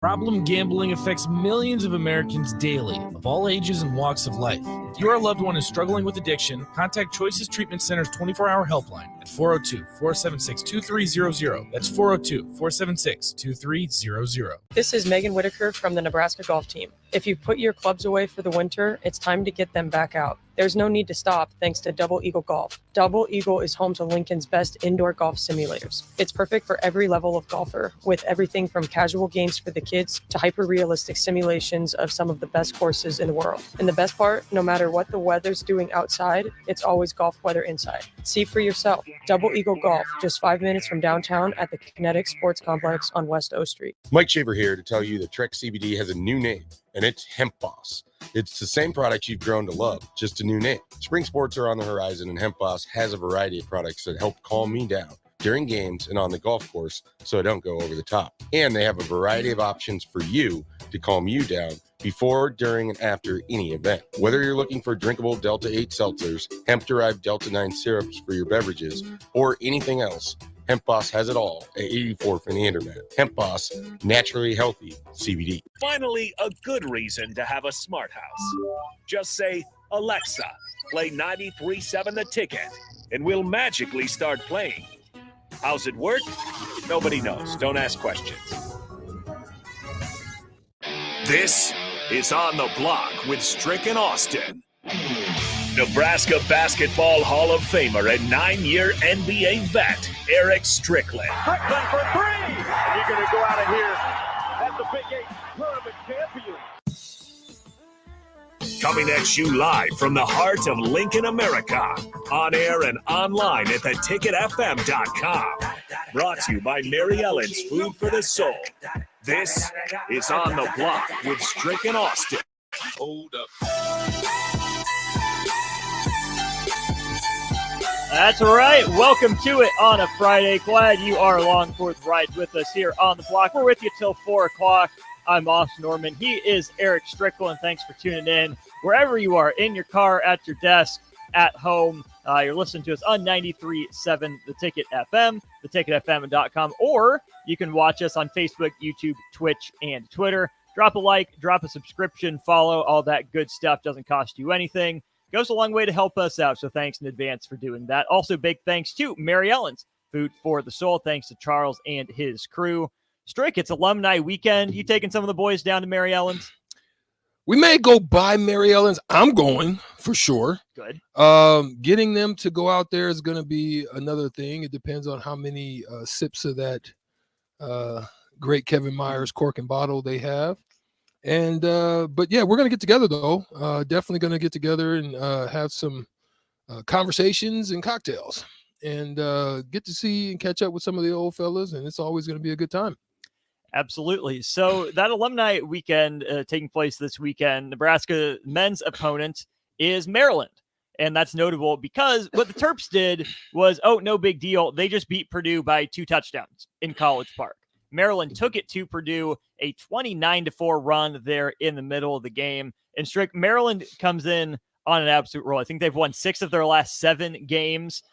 Problem gambling affects millions of Americans daily, of all ages and walks of life. If your loved one is struggling with addiction, contact Choices Treatment Center's 24-hour helpline at 402-476-2300. That's 402-476-2300. This is Megan Whitaker from the Nebraska golf team. If you've put your clubs away for the winter, it's time to get them back out. There's no need to stop thanks to Double Eagle Golf. Double Eagle is home to Lincoln's best indoor golf simulators. It's perfect for every level of golfer, with everything from casual games for the kids to hyper-realistic simulations of some of the best courses in the world. And the best part, no matter what the weather's doing outside, it's always golf weather inside. See for yourself. Double Eagle Golf, just 5 minutes from downtown at the Kinetic Sports Complex on West O Street. Mike Shaver here to tell you that Trek CBD has a new name, and it's Hemp Boss. It's the same product you've grown to love, just a new name. Spring sports are on the horizon, and Hemp Boss has a variety of products that help calm me down during games and on the golf course so I don't go over the top. And they have a variety of options for you to calm you down before, during, and after any event. Whether you're looking for drinkable Delta 8 seltzers, hemp-derived Delta 9 syrups for your beverages, or anything else, Hemp Boss has it all at 84th and the internet. Hemp Boss, naturally healthy CBD. Finally, a good reason to have a smart house. Just say, Alexa, play 93.7 The Ticket, and we'll magically start playing. How's it work? Nobody knows. Don't ask questions. This is On the Block with Strick and Austin. Nebraska Basketball Hall of Famer and 9-year NBA vet, Eric Strickland. Strickland for three! And you're going to go out of here as the Big 8 tournament champion. Coming at you live from the heart of Lincoln, America. On air and online at theticketfm.com. Brought to you by Mary Ellen's Food for the Soul. This is On the Block with Strick and Austin. Hold up. That's right. Welcome to it on a Friday. Glad you are along for the ride with us here on the block. We're with you till 4 o'clock. I'm Austin Norman. He is Eric Strickland. Thanks for tuning in. Wherever you are, in your car, at your desk, at home, you're listening to us on 93.7 The Ticket FM, theticketfm.com, or you can watch us on Facebook, YouTube, Twitch, and Twitter. Drop a like, drop a subscription, follow, all that good stuff. Doesn't cost you anything. Goes a long way to help us out, so thanks in advance for doing that. Also, big thanks to Mary Ellen's Food for the Soul. Thanks to Charles and his crew. Strick, it's alumni weekend. You taking some of the boys down to Mary Ellen's? We may go by Mary Ellen's. I'm going for sure. Good. Getting them to go out there is going to be another thing. It depends on how many sips of that great Kevin Myers cork and bottle they have. And but yeah, we're going to get together though. Definitely going to get together and have some conversations and cocktails and get to see and catch up with some of the old fellas. And it's always going to be a good time. Absolutely. So that alumni weekend taking place this weekend, Nebraska men's opponent is Maryland. And that's notable because what the Terps did was, no big deal. They just beat Purdue by 2 touchdowns in College Park. Maryland took it to Purdue, a 29-4 run there in the middle of the game. And Strick, Maryland comes in on an absolute roll. I think they've won 6 of their last 7 games.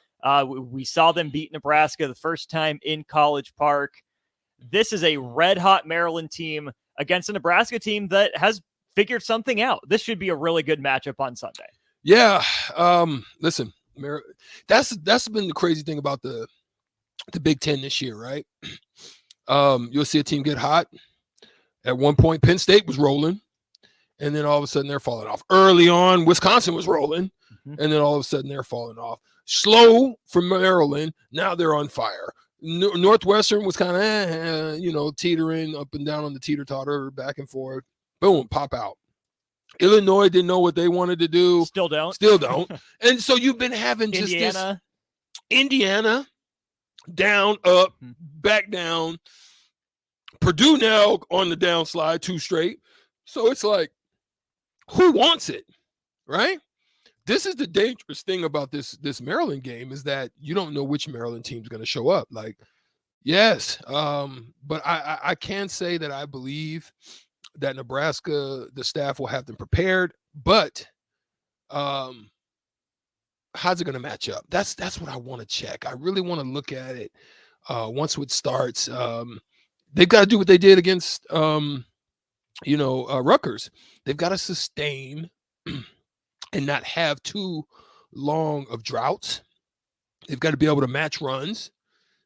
We saw them beat Nebraska the first time in College Park. This is a red-hot Maryland team against a Nebraska team that has figured something out. This should be a really good matchup on Sunday. Yeah. Listen, that's been the crazy thing about the Big Ten this year, right? You'll see a team get hot. At one point, Penn State was rolling, and then all of a sudden they're falling off. Early on, Wisconsin was rolling, and then all of a sudden they're falling off. Slow from Maryland, now they're on fire. Northwestern was kind of, teetering up and down on the teeter-totter, back and forth. Boom, pop out. Illinois didn't know what they wanted to do. Still don't. And so you've been having just Indiana, down, up, back down. Purdue now on the downslide, 2 straight. So it's like, who wants it, right? This is the dangerous thing about this Maryland game is that you don't know which Maryland team's going to show up. Like, yes, but I can say that I believe that Nebraska, the staff will have them prepared, but how's it going to match up? That's what I want to check. I really want to look at it once it starts. they've got to do what they did against, Rutgers. They've got to sustain and not have too long of droughts. They've got to be able to match runs,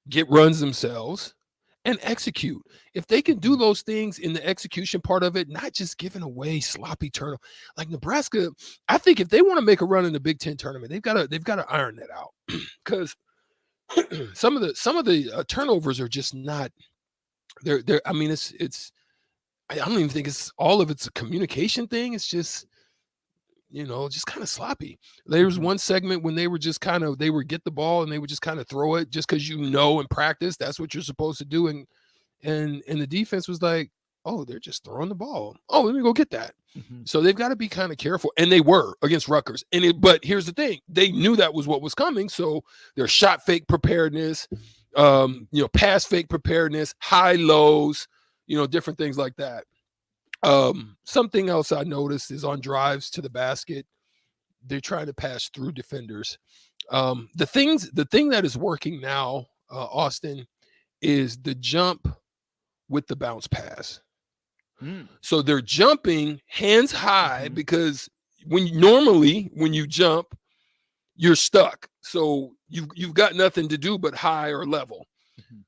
get runs themselves, and execute. If they can do those things in the execution part of it, not just giving away sloppy turnover, like Nebraska, I think if they want to make a run in the Big Ten tournament, they've got to iron that out because some of the turnovers are just not. They're. I mean, it's. I don't even think it's all of it's a communication thing. It's just, just kind of sloppy. There was one segment when they would get the ball and they would just kind of throw it just because in practice that's what you're supposed to do, and the defense was like, oh, they're just throwing the ball. Oh, let me go get that. So they've got to be kind of careful, and they were against Rutgers. But here's the thing: they knew that was what was coming, so their shot fake preparedness, pass fake preparedness, high lows, different things like that. Something else I noticed is on drives to the basket, they're trying to pass through defenders. The thing that is working now, Austin, is the jump with the bounce pass. So they're jumping hands high because when you jump, you're stuck. So you've got nothing to do but high or level.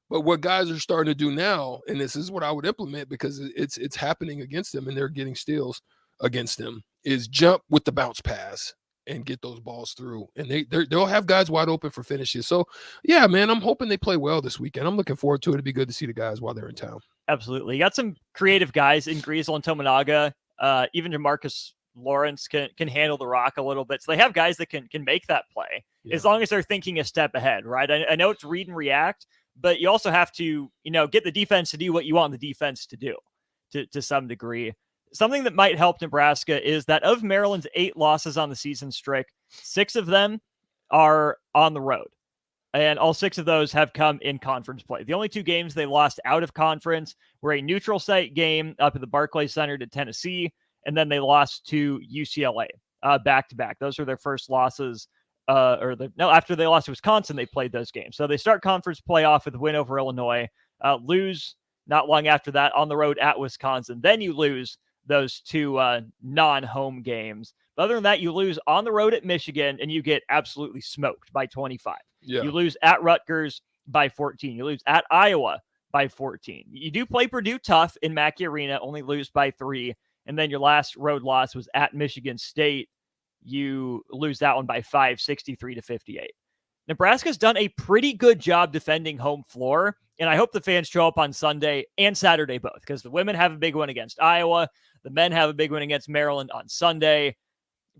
But what guys are starting to do now, and this is what I would implement because it's happening against them and they're getting steals against them, is jump with the bounce pass and get those balls through. And they'll have guys wide open for finishes. So, yeah, man, I'm hoping they play well this weekend. I'm looking forward to it. It'd be good to see the guys while they're in town. Absolutely. You got some creative guys in Griesel and Tominaga. Even DeMarcus Lawrence can handle the rock a little bit. So they have guys that can make that play as long as they're thinking a step ahead, right? I know it's read and react, but you also have to, get the defense to do what you want the defense to do to some degree. Something that might help Nebraska is that of Maryland's 8 losses on the season streak, 6 of them are on the road. And all 6 of those have come in conference play. The only 2 games they lost out of conference were a neutral site game up at the Barclays Center to Tennessee, and then they lost to UCLA back-to-back. Those are their first losses. After they lost to Wisconsin, they played those games. So they start conference playoff with a win over Illinois, lose not long after that on the road at Wisconsin. Then you lose those 2 non-home games. But other than that, you lose on the road at Michigan, and you get absolutely smoked by 25. Yeah. You lose at Rutgers by 14. You lose at Iowa by 14. You do play Purdue tough in Mackey Arena, only lose by 3. And then your last road loss was at Michigan State. You lose that one by 5, 63-58. Nebraska's done a pretty good job defending home floor, and I hope the fans show up on Sunday and Saturday both, because the women have a big one against Iowa. The men have a big one against Maryland on Sunday.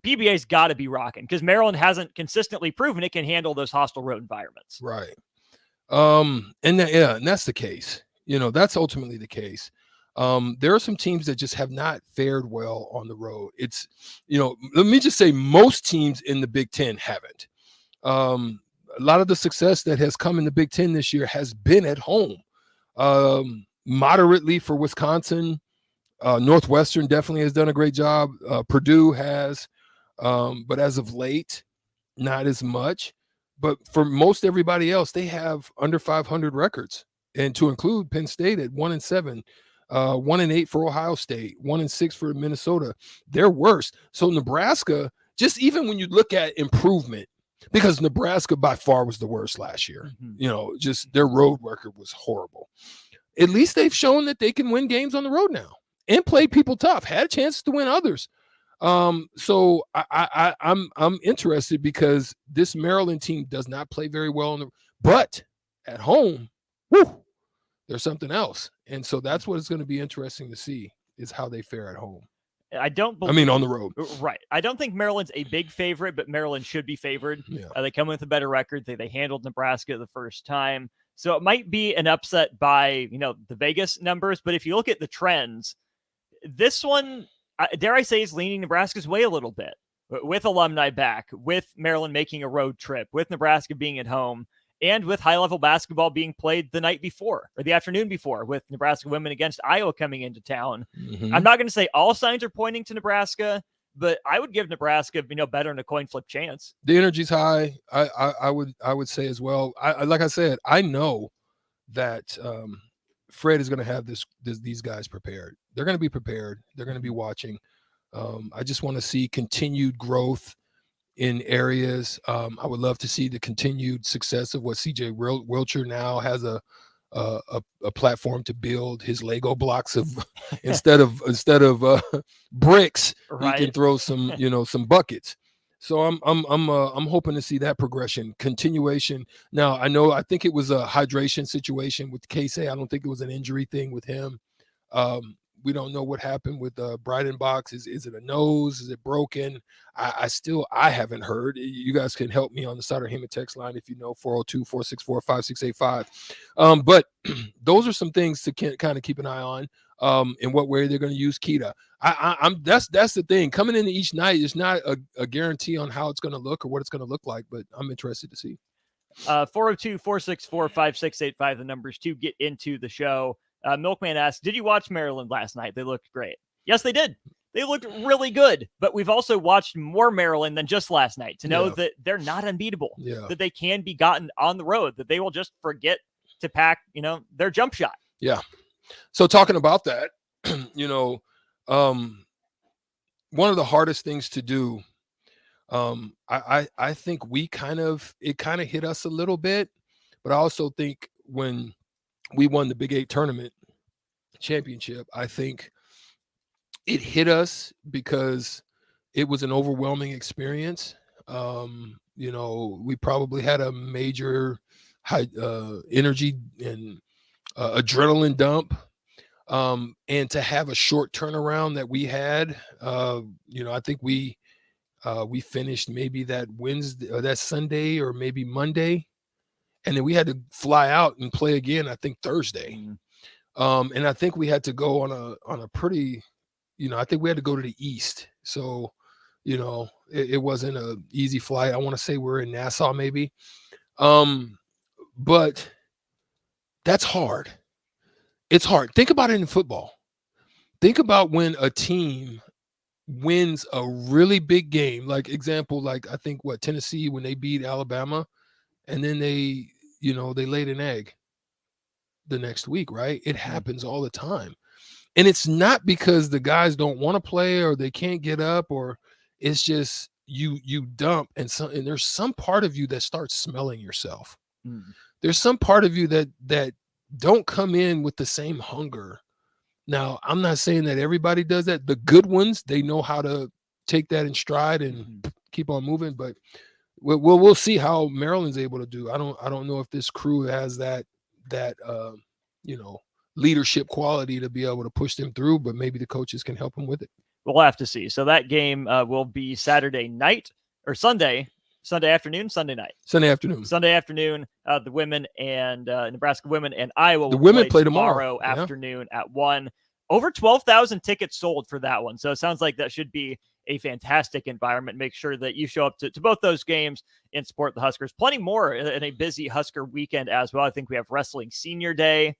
PBA's got to be rocking because Maryland hasn't consistently proven it can handle those hostile road environments. Right. And that's the case. That's ultimately the case. There are some teams that just have not fared well on the road. It's, let me just say most teams in the Big Ten haven't. A lot of the success that has come in the Big Ten this year has been at home. Moderately for Wisconsin. Northwestern definitely has done a great job. Purdue has, but as of late, not as much. But for most everybody else, they have under 500 records, and to include Penn State at 1-7. 1-8 for Ohio State, 1-6 for Minnesota. They're worse. So Nebraska, just even when you look at improvement, because Nebraska by far was the worst last year, just their road record was horrible. At least they've shown that they can win games on the road now and play people tough, had a chance to win others. So I'm interested because this Maryland team does not play very well but at home, there's something else. And so that's what it's going to be interesting to see is how they fare at home. On the road. Right. I don't think Maryland's a big favorite, but Maryland should be favored. Yeah. They come with a better record. They handled Nebraska the first time. So it might be an upset by, the Vegas numbers. But if you look at the trends, this one, dare I say, is leaning Nebraska's way a little bit. With alumni back, with Maryland making a road trip, with Nebraska being at home, and with high-level basketball being played the night before or the afternoon before with Nebraska women against Iowa coming into town. Mm-hmm. I'm not going to say all signs are pointing to Nebraska, but I would give Nebraska, better than a coin flip chance. The energy's high. I would say as well. Like I said, I know that Fred is going to have these guys prepared. They're going to be prepared. They're going to be watching. I just want to see continued growth in areas. I would love to see the continued success of what CJ Wilcher now has a platform to build his Lego blocks of instead of bricks. Right. He can throw some some buckets. So I'm hoping to see that progression, continuation. Now I think it was a hydration situation with Casey. I don't think it was an injury thing with him. We don't know what happened with Breidenbach. Is it a nose? Is it broken? I haven't heard. You guys can help me on the Sutter Heyman text line if you know, 402-464-5685. But those are some things to kind of keep an eye on. In what way they're going to use Keita. That's the thing. Coming into each night is not a guarantee on how it's going to look or what it's going to look like, but I'm interested to see. 402-464-5685, the numbers to get into the show. Milkman asked, did you watch Maryland last night? They looked great. Yes, they did. They looked really good, but we've also watched more Maryland than just last night to know that they're not unbeatable, that they can be gotten on the road, that they will just forget to pack, their jump shot. Yeah. So talking about that, one of the hardest things to do, I think it kind of hit us a little bit, but I also think when we won the Big 8 tournament championship, I think it hit us because it was an overwhelming experience. We probably had a major high energy and adrenaline dump. And to have a short turnaround that we had, I think we finished maybe that Wednesday or that Sunday or maybe Monday. And then we had to fly out and play again, I think Thursday. And I think we had to go on a pretty, I think we had to go to the East. So, it wasn't an easy flight. I want to say we're in Nassau maybe. But that's hard. It's hard. Think about it in football. Think about when a team wins a really big game, like I think Tennessee when they beat Alabama, and then they laid an egg the next week, right? It happens all the time. And it's not because the guys don't want to play or they can't get up, or it's just you dump and there's some part of you that starts smelling yourself. There's some part of you that don't come in with the same hunger. Now, I'm not saying that everybody does that. The good ones, they know how to take that in stride and keep on moving, but we'll see how Maryland's able to do. I don't know if this crew has that leadership quality to be able to push them through, but maybe the coaches can help them with it. We'll have to see. So that game will be Saturday night or Sunday afternoon, Sunday night. Sunday afternoon. The women and Nebraska women and Iowa. The women play tomorrow afternoon at 1. Over 12,000 tickets sold for that one. So it sounds like that should be a fantastic environment. Make sure that you show up to both those games and support the Huskers. Plenty more in a busy Husker weekend as well. I think we have Wrestling Senior Day.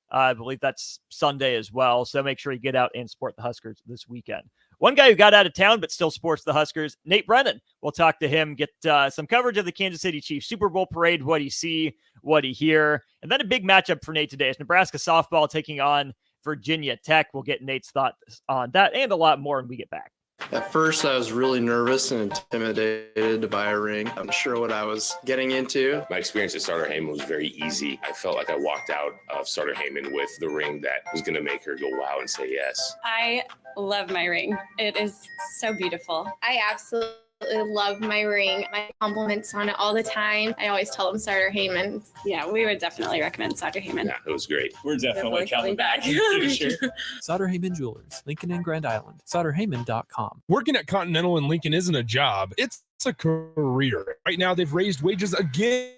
I believe that's Sunday as well. So make sure you get out and support the Huskers this weekend. One guy who got out of town but still supports the Huskers, Nate Brennan. We'll talk to him, get some coverage of the Kansas City Chiefs Super Bowl parade, what he see, what he hear. And then a big matchup for Nate today is Nebraska softball taking on Virginia Tech. We'll get Nate's thoughts on that and a lot more when we get back. At first, I was really nervous and intimidated to buy a ring. I'm sure what I was getting into. My experience at Starter Heyman was very easy. I felt like I walked out of Starter Heyman with the ring that was going to make her go wow and say yes. I love my ring. It is so beautiful. I absolutely love my ring. My compliments on it all the time. I always tell them Starter Heyman. Yeah, we would definitely recommend Starter Heyman. Yeah, it was great. We're definitely coming back. Sure. Sutter Heyman Jewelers, Lincoln and Grand Island. SutterHeyman.com. Working at Continental in Lincoln isn't a job, it's a career. Right now, they've raised wages again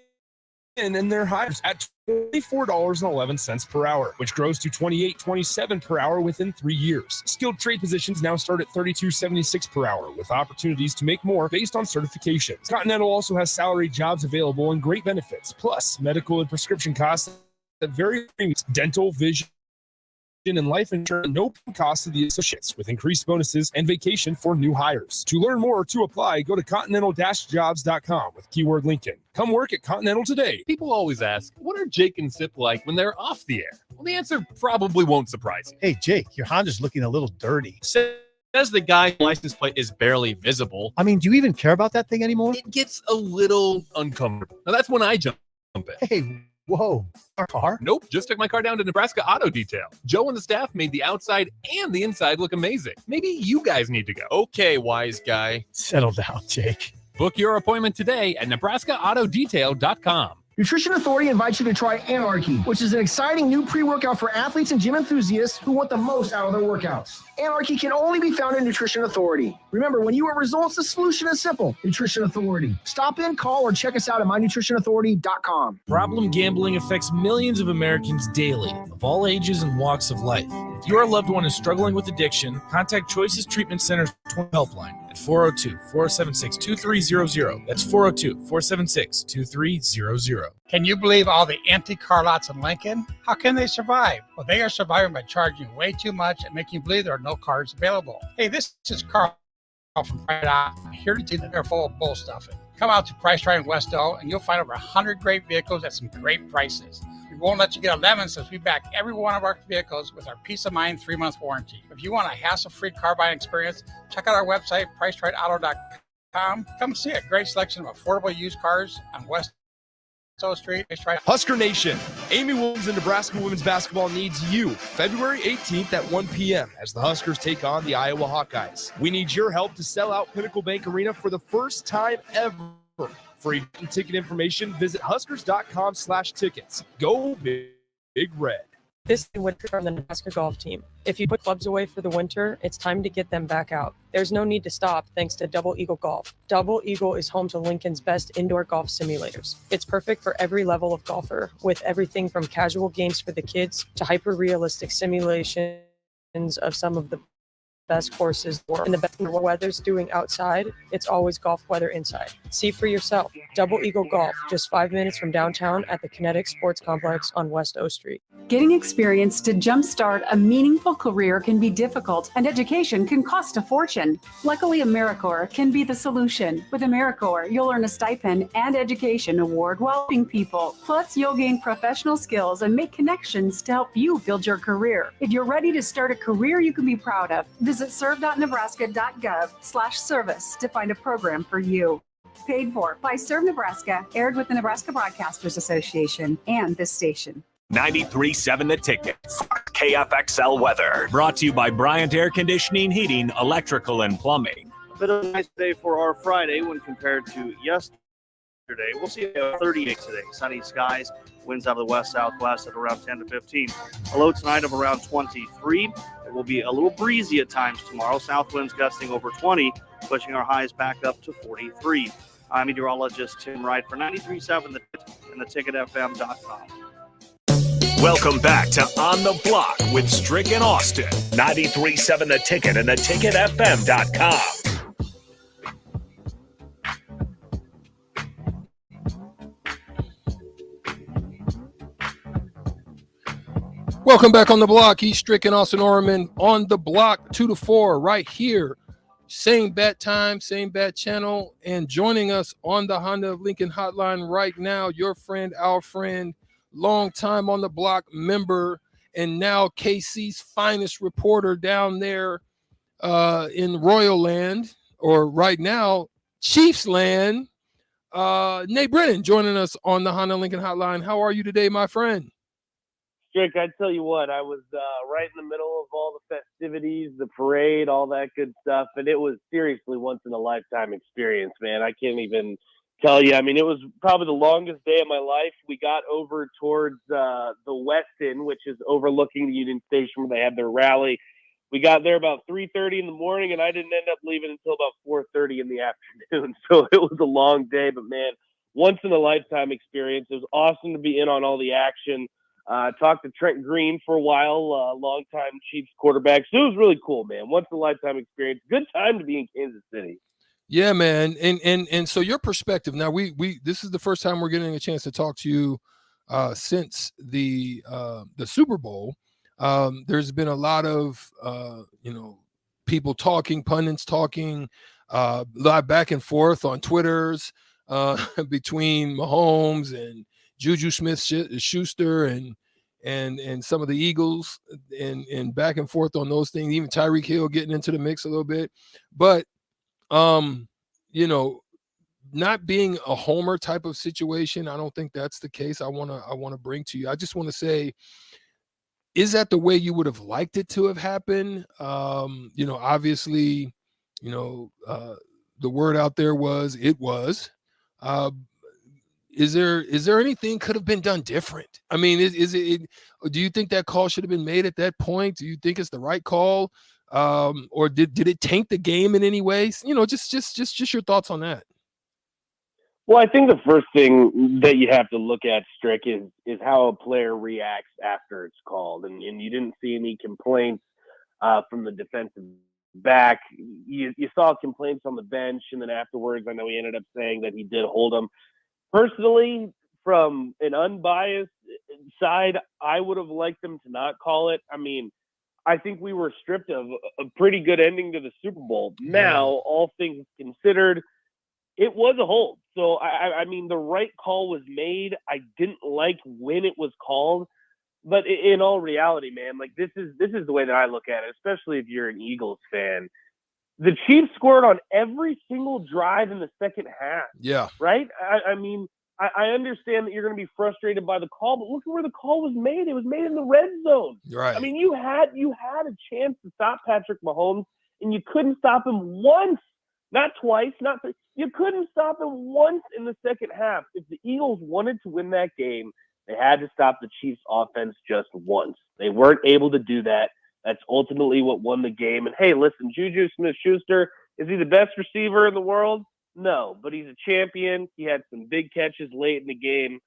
in their hires at $24.11 per hour, which grows to $28.27 per hour within 3 years. Skilled trade positions now start at $32.76 per hour, with opportunities to make more based on certifications. Continental also has salary jobs available and great benefits, plus medical and prescription costs at various dental, vision, and life insurance, no cost to the associates, with increased bonuses and vacation for new hires. To learn more or to apply, go to continental-jobs.com with keyword Lincoln. Come work at Continental today. People always ask, what are Jake and Sip like when they're off the air? Well, the answer probably won't surprise you. Hey, Jake, your Honda's looking a little dirty. Says the guy's license plate is barely visible. I mean, do you even care about that thing anymore? It gets a little uncomfortable. Now, that's when I jump in. Hey, whoa. Our car? Nope, just took my car down to Nebraska Auto Detail. Joe and the staff made the outside and the inside look amazing. Maybe you guys need to go. Okay, wise guy. Settle down, Jake. Book your appointment today at NebraskaAutoDetail.com. Nutrition Authority invites you to try Anarchy, which is an exciting new pre-workout for athletes and gym enthusiasts who want the most out of their workouts. Anarchy can only be found in Nutrition Authority. Remember, when you want results, the solution is simple. Nutrition Authority. Stop in, call, or check us out at mynutritionauthority.com. Problem gambling affects millions of Americans daily, of all ages and walks of life. If your loved one is struggling with addiction, contact Choices Treatment Center's helpline at 402-476-2300. That's 402-476-2300. Can you believe all the empty car lots in Lincoln? How can they survive? Well, they are surviving by charging way too much and making you believe there are no cars available. Hey, this is Carl from Pride Out, here to tell you that they're full of bull stuffing. Come out to Price Drive in Westo and you'll find over 100 great vehicles at some great prices. We won't let you get 11 since we back every one of our vehicles with our Peace of Mind 3-month warranty. If you want a hassle-free car buying experience, check out our website, PriceRideAuto.com. Come see a great selection of affordable used cars on West Street. Husker Nation, Amy Williams and Nebraska women's basketball needs you February 18th at 1 p.m. as the Huskers take on the Iowa Hawkeyes. We need your help to sell out Pinnacle Bank Arena for the first time ever. For event ticket information, visit huskers.com/tickets. Go Big Red. This is winter from the Nebraska golf team. If you put clubs away for the winter, it's time to get them back out. There's no need to stop thanks to Double Eagle Golf. Double Eagle is home to Lincoln's best indoor golf simulators. It's perfect for every level of golfer, with everything from casual games for the kids to hyper-realistic simulations of some of the best courses in the best weather's doing outside. It's always golf weather inside. See for yourself. Double Eagle Golf, just 5 minutes from downtown at the Kinetic Sports Complex on West O Street. Getting experience to jumpstart a meaningful career can be difficult, and education can cost a fortune. Luckily, AmeriCorps can be the solution. With AmeriCorps, you'll earn a stipend and education award while helping people. Plus, you'll gain professional skills and make connections to help you build your career. If you're ready to start a career you can be proud of, visit serve.nebraska.gov/service to find a program for you. Paid for by Serve Nebraska, aired with the Nebraska Broadcasters Association and this station. 93.7 The Ticket. KFXL weather. Brought to you by Bryant Air Conditioning, Heating, Electrical, and Plumbing. A bit of a nice day for our Friday when compared to yesterday. We'll see a 38 today. Sunny skies, winds out of the west-southwest at around 10 to 15. A low tonight of around 23. It will be a little breezy at times tomorrow. South winds gusting over 20, pushing our highs back up to 43. I'm meteorologist Tim Wright for 93.7 The Ticket and theticketfm.com. Welcome back to On the Block with Strick and Austin. 93.7 The Ticket and theticketfm.com. Welcome back on the block. He's Strick and Austin Orman on the block 2 to 4 right here. Same bat time, same bat channel. And joining us on the Honda of Lincoln hotline right now, your friend, our friend, long time on the block member, and now KC's finest reporter down there in Royal Land, or right now, Chiefs Land. Nate Brennan joining us on the Honda Lincoln hotline. How are you today, my friend? Strick, I tell you what, I was right in the middle of all the festivities, the parade, all that good stuff, and it was seriously once in a lifetime experience, man. I can't even tell you. I mean, it was probably the longest day of my life. We got over towards the Westin, which is overlooking the Union Station where they had their rally. We got there about 3:30 in the morning, and I didn't end up leaving until about 4:30 in the afternoon. So it was a long day, but man, once in a lifetime experience. It was awesome to be in on all the action. Talked to Trent Green for a while, longtime Chiefs quarterback. So it was really cool, man. Once in a lifetime experience. Good time to be in Kansas City. Yeah, man. And so your perspective now, we this is the first time we're getting a chance to talk to you since the Super Bowl. There's been a lot of people talking, pundits talking, a lot back and forth on Twitters between Mahomes and Juju Smith-Schuster and and some of the Eagles and back and forth on those things, even Tyreek Hill getting into the mix a little bit. But, not being a homer type of situation, I don't think that's the case I want to bring to you. I just want to say, is that the way you would have liked it to have happened? Obviously, the word out there was it was. Is there anything could have been done different? I mean, is it? Do you think that call should have been made at that point? Do you think it's the right call, or did it taint the game in any way? Just your thoughts on that. Well, I think the first thing that you have to look at, Strick, is how a player reacts after it's called. And you didn't see any complaints from the defensive back. You saw complaints on the bench, and then afterwards, I know he ended up saying that he did hold him. Personally, from an unbiased side, I would have liked them to not call it. I mean, I think we were stripped of a pretty good ending to the Super Bowl. Now, all things considered, it was a hold. So, I mean, the right call was made. I didn't like when it was called. But in all reality, man, like this is the way that I look at it, especially if you're an Eagles fan. The Chiefs scored on every single drive in the second half. Yeah. Right? I mean, I understand that you're going to be frustrated by the call, but look at where the call was made. It was made in the red zone. Right. I mean, you had a chance to stop Patrick Mahomes, and you couldn't stop him once. Not twice, not three. You couldn't stop him once in the second half. If the Eagles wanted to win that game, they had to stop the Chiefs' offense just once. They weren't able to do that. That's ultimately what won the game. And, hey, listen, Juju Smith-Schuster, is he the best receiver in the world? No, but he's a champion. He had some big catches late in the game.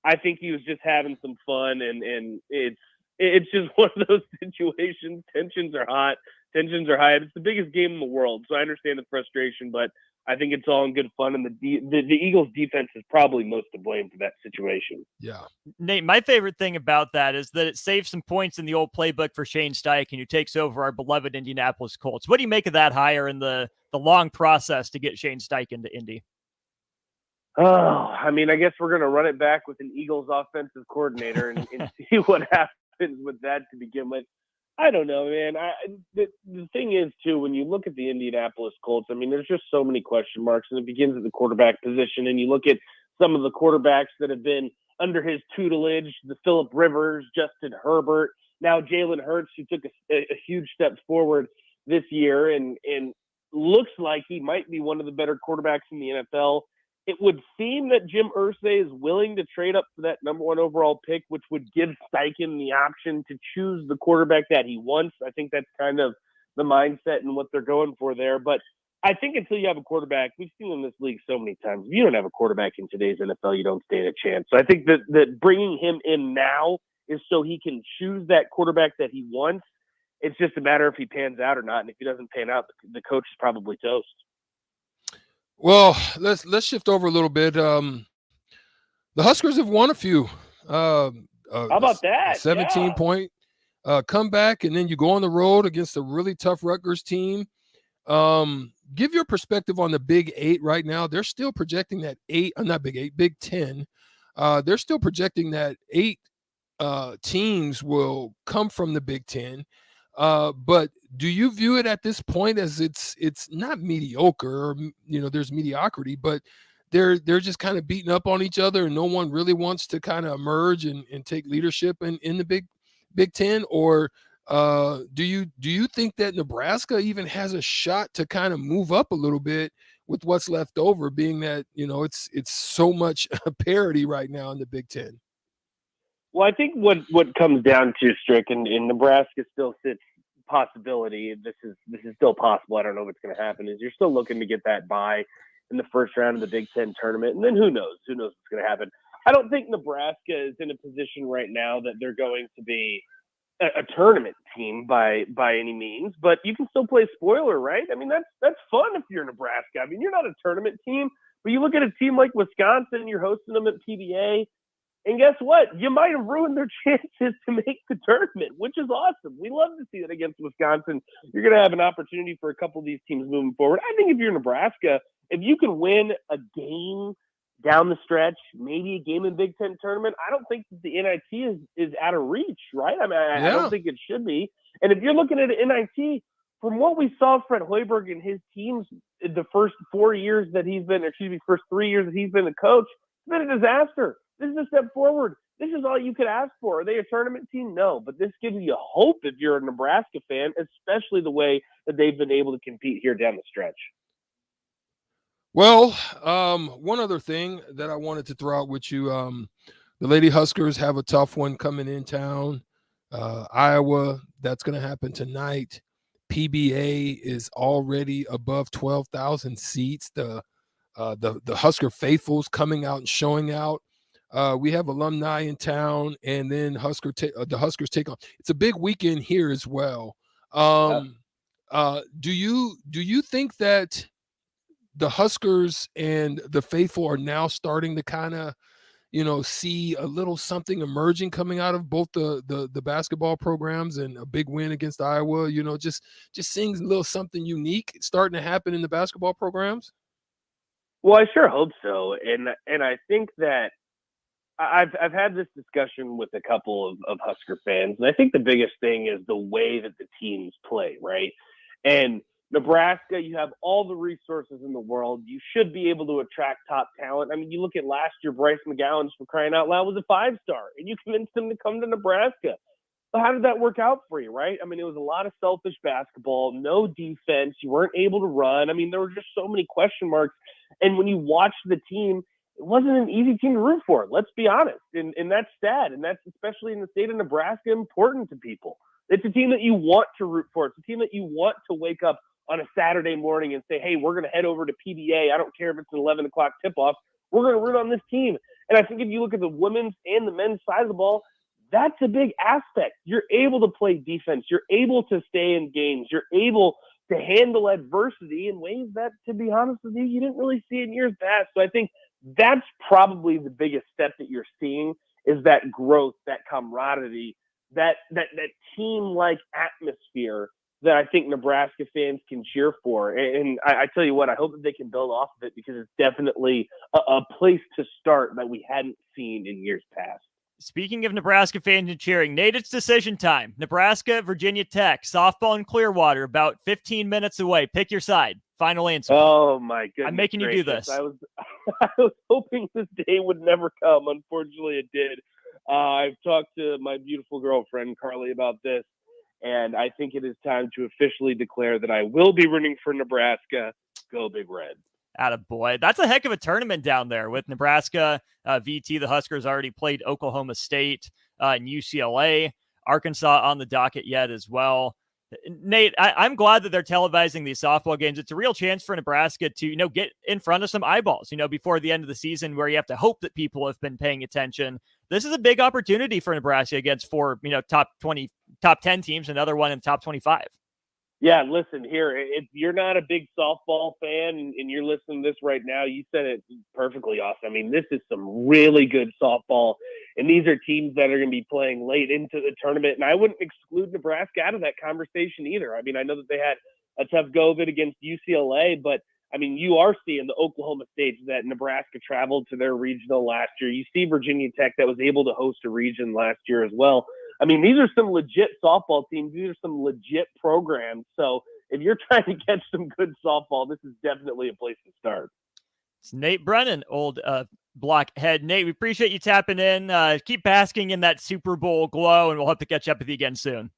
I think he was just having some fun, and it's just one of those situations. Tensions are hot. Tensions are high. It's the biggest game in the world, so I understand the frustration, but I think it's all in good fun, and the Eagles' defense is probably most to blame for that situation. Yeah. Nate, my favorite thing about that is that it saves some points in the old playbook for Shane Steichen, who takes over our beloved Indianapolis Colts. What do you make of that hire and the long process to get Shane Steichen to Indy? Oh, I mean, I guess we're going to run it back with an Eagles offensive coordinator and see what happens with that to begin with. I don't know, man. The thing is, too, when you look at the Indianapolis Colts, I mean, there's just so many question marks, and it begins at the quarterback position. And you look at some of the quarterbacks that have been under his tutelage, the Phillip Rivers, Justin Herbert, now Jalen Hurts, who took a huge step forward this year and looks like he might be one of the better quarterbacks in the NFL. It would seem that Jim Irsay is willing to trade up for that number 1 overall pick, which would give Steichen the option to choose the quarterback that he wants. I think that's kind of the mindset and what they're going for there. But I think until you have a quarterback, we've seen in this league so many times, if you don't have a quarterback in today's NFL, you don't stand a chance. So I think that bringing him in now is so he can choose that quarterback that he wants. It's just a matter if he pans out or not. And if he doesn't pan out, the coach is probably toast. Well, let's shift over a little bit. The Huskers have won a few. How about that? 17-point comeback, and then you go on the road against a really tough Rutgers team. Give your perspective on the Big 8 right now. They're still projecting that Big 10. They're still projecting that 8 teams will come from the Big 10. But do you view it at this point as it's not mediocre, or, there's mediocrity, but they're just kind of beating up on each other and no one really wants to kind of emerge and take leadership in the Big 10? Or do you think that Nebraska even has a shot to kind of move up a little bit with what's left over, being that, it's so much parity right now in the Big 10? Well, I think what comes down to, Strick, and Nebraska still sits possibility. This is still possible. I don't know what's going to happen. Is you're still looking to get that bye in the first round of the Big Ten tournament, and then who knows what's going to happen. I don't think Nebraska is in a position right now that they're going to be a tournament team by any means, but you can still play spoiler, right? I mean, that's fun if you're Nebraska. I mean, you're not a tournament team, but you look at a team like Wisconsin, you're hosting them at PBA. And guess what? You might have ruined their chances to make the tournament, which is awesome. We love to see that against Wisconsin. You're going to have an opportunity for a couple of these teams moving forward. I think if you're Nebraska, if you can win a game down the stretch, maybe a game in Big Ten tournament, I don't think that the NIT is out of reach, right? I mean, I don't think it should be. And if you're looking at an NIT, from what we saw Fred Hoiberg and his teams in the first 4 years that he's been, first 3 years that he's been the coach, it's been a disaster. This is a step forward. This is all you could ask for. Are they a tournament team? No, but this gives you hope if you're a Nebraska fan, especially the way that they've been able to compete here down the stretch. Well, one other thing that I wanted to throw out with you, the Lady Huskers have a tough one coming in town. Iowa, that's going to happen tonight. PBA is already above 12,000 seats. The Husker faithfuls coming out and showing out. We have alumni in town, and then the Huskers take on. It's a big weekend here as well. Do you think that the Huskers and the faithful are now starting to kind of, see a little something emerging coming out of both the basketball programs, and a big win against Iowa, just seeing a little something unique starting to happen in the basketball programs? Well, I sure hope so. And I think that I've had this discussion with a couple of Husker fans, and I think the biggest thing is the way that the teams play, right? And Nebraska, you have all the resources in the world. You should be able to attract top talent. I mean, you look at last year, Bryce McGowan, for crying out loud, was a 5-star, and you convinced him to come to Nebraska. But how did that work out for you, right? I mean, it was a lot of selfish basketball, no defense. You weren't able to run. I mean, there were just so many question marks. And when you watch the team, it wasn't an easy team to root for. Let's be honest. And that's sad. And that's, especially in the state of Nebraska, important to people. It's a team that you want to root for. It's a team that you want to wake up on a Saturday morning and say, hey, we're going to head over to PBA. I don't care if it's an 11 o'clock tip-off. We're going to root on this team. And I think if you look at the women's and the men's side of the ball, that's a big aspect. You're able to play defense. You're able to stay in games. You're able to handle adversity in ways that, to be honest with you, you didn't really see in years past. So I think that's probably the biggest step that you're seeing, is that growth, that camaraderie, that team-like atmosphere that I think Nebraska fans can cheer for. And I tell you what, I hope that they can build off of it, because it's definitely a place to start that we hadn't seen in years past. Speaking of Nebraska fans and cheering, Nate, it's decision time. Nebraska, Virginia Tech, softball in Clearwater, about 15 minutes away. Pick your side. Final answer. Oh, my goodness. I'm making you do this. I was hoping this day would never come. Unfortunately, it did. I've talked to my beautiful girlfriend, Carly, about this, and I think it is time to officially declare that I will be rooting for Nebraska. Go Big Red. Attaboy. That's a heck of a tournament down there with Nebraska. VT, the Huskers already played Oklahoma State and UCLA. Arkansas on the docket yet as well. Nate, I'm glad that they're televising these softball games. It's a real chance for Nebraska to, get in front of some eyeballs, before the end of the season, where you have to hope that people have been paying attention. This is a big opportunity for Nebraska against 4, top 10 teams, another one in the top 25. Yeah, listen here. If you're not a big softball fan and you're listening to this right now, you said it perfectly, Austin. I mean, this is some really good softball, and these are teams that are going to be playing late into the tournament. And I wouldn't exclude Nebraska out of that conversation either. I mean, I know that they had a tough go of it against UCLA, but I mean, you are seeing the Oklahoma States that Nebraska traveled to their regional last year. You see Virginia Tech that was able to host a region last year as well. I mean, these are some legit softball teams. These are some legit programs. So if you're trying to catch some good softball, this is definitely a place to start. It's Nate Brennan, old blockhead. Nate, we appreciate you tapping in. Keep basking in that Super Bowl glow, and we'll have to catch up with you again soon.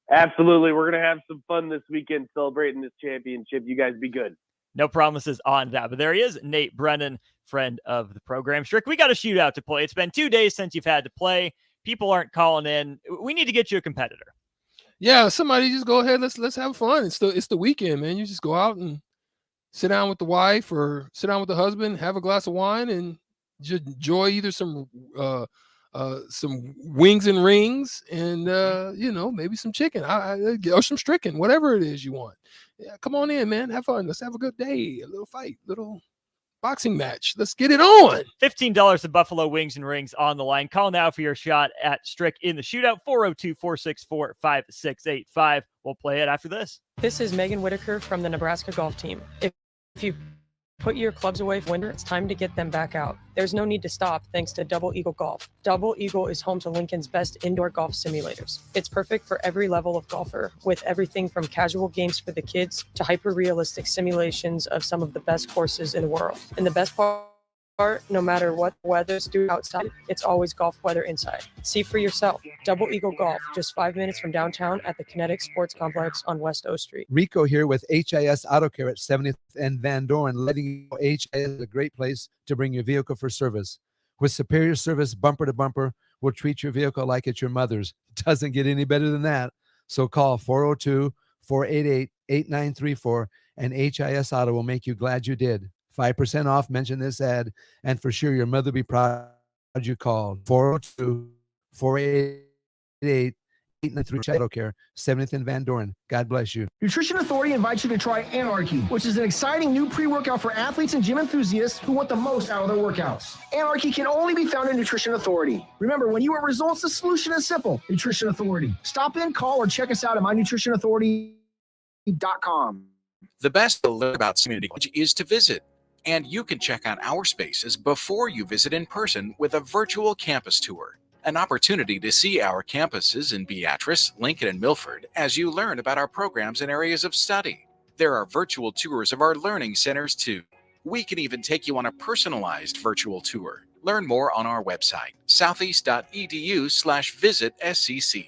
Absolutely. We're going to have some fun this weekend celebrating this championship. You guys be good. No promises on that, but there he is, Nate Brennan, friend of the program. Strick, we got a shootout to play. It's been 2 days since you've had to play. People aren't calling in. We need to get you a competitor. Yeah, somebody just go ahead. Let's have fun. It's the weekend, man. You just go out and sit down with the wife or sit down with the husband, have a glass of wine, and just enjoy either some wings and rings, and maybe some chicken, or some stricken, whatever it is you want. Yeah, come on in, man. Have fun. Let's have a good day. A little fight, little boxing match. Let's get it on. $15 of Buffalo Wings and Rings on the line. Call now for your shot at Strick in the shootout. 402-464-5685. We'll play it after this. This is Megan Whitaker from the Nebraska golf team. If you put your clubs away for winter, it's time to get them back out. There's no need to stop thanks to Double Eagle Golf. Double Eagle is home to Lincoln's best indoor golf simulators. It's perfect for every level of golfer, with everything from casual games for the kids to hyper-realistic simulations of some of the best courses in the world. And the best part, no matter what weather's due outside, it's always golf weather inside. See for yourself. Double Eagle Golf, just 5 minutes from downtown at the Kinetic Sports Complex on West O Street. Rico here with HIS Auto Care at 70th and Van Doren, letting you know HIS is a great place to bring your vehicle for service. With superior service, bumper to bumper, we'll treat your vehicle like it's your mother's. Doesn't get any better than that. So call 402-488-8934 and HIS Auto will make you glad you did. 5% off, mention this ad, and for sure your mother will be proud you called. 402-488-8934 Auto Care, 70th and Van Doren. God bless you. Nutrition Authority invites you to try Anarchy, which is an exciting new pre-workout for athletes and gym enthusiasts who want the most out of their workouts. Anarchy can only be found in Nutrition Authority. Remember, when you want results, the solution is simple. Nutrition Authority. Stop in, call, or check us out at mynutritionauthority.com. The best to learn about community college is to visit. And you can check out our spaces before you visit in person with a virtual campus tour. An opportunity to see our campuses in Beatrice, Lincoln, and Milford as you learn about our programs and areas of study. There are virtual tours of our learning centers too. We can even take you on a personalized virtual tour. Learn more on our website, southeast.edu/visit SCC.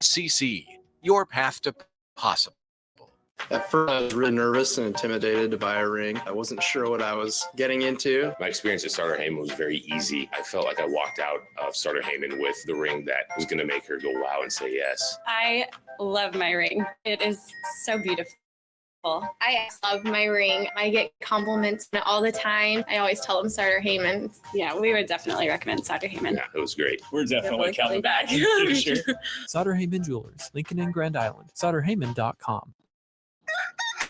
SCC, your path to possible. At first, I was really nervous and intimidated to buy a ring. I wasn't sure what I was getting into. My experience at Starter Heyman was very easy. I felt like I walked out of Starter Heyman with the ring that was going to make her go wow and say yes. I love my ring. It is so beautiful. I love my ring. I get compliments on it all the time. I always tell them Starter Heyman. Yeah, we would definitely recommend Starter Heyman. Yeah, it was great. We're definitely coming back. For sure. Sutter Heyman Jewelers, Lincoln and Grand Island. SutterHeyman.com.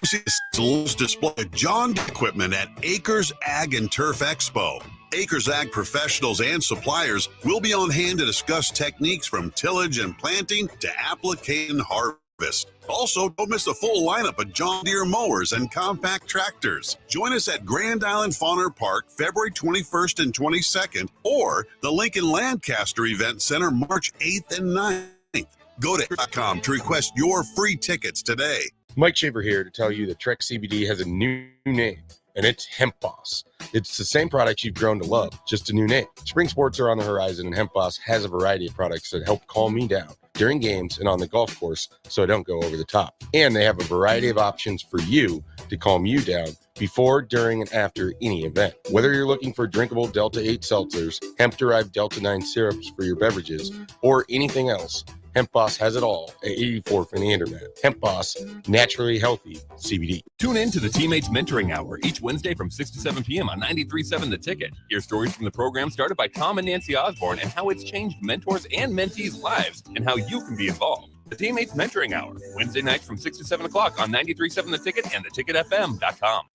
Display John Deere equipment at Acres Ag and Turf Expo. Acres Ag professionals and suppliers will be on hand to discuss techniques from tillage and planting to application and harvest. Also, don't miss the full lineup of John Deere mowers and compact tractors. Join us at Grand Island Fauner Park February 21st and 22nd or the Lincoln Lancaster Event Center March 8th and 9th. Go to .com to request your free tickets today. Mike Shaver here to tell you that Trek CBD has a new name, and it's Hemp Boss. It's the same products you've grown to love, just a new name. Spring sports are on the horizon, and Hemp Boss has a variety of products that help calm me down during games and on the golf course so I don't go over the top. And they have a variety of options for you to calm you down before, during, and after any event. Whether you're looking for drinkable Delta 8 seltzers, hemp-derived Delta 9 syrups for your beverages, or anything else, Hemp Boss has it all at 84th and the Internet. Hemp Boss, naturally healthy CBD. Tune in to the Teammates Mentoring Hour each Wednesday from 6 to 7 p.m. on 93.7 The Ticket. Hear stories from the program started by Tom and Nancy Osborne and how it's changed mentors and mentees' lives and how you can be involved. The Teammates Mentoring Hour, Wednesday nights from 6 to 7 o'clock on 93.7 The Ticket and theticketfm.com.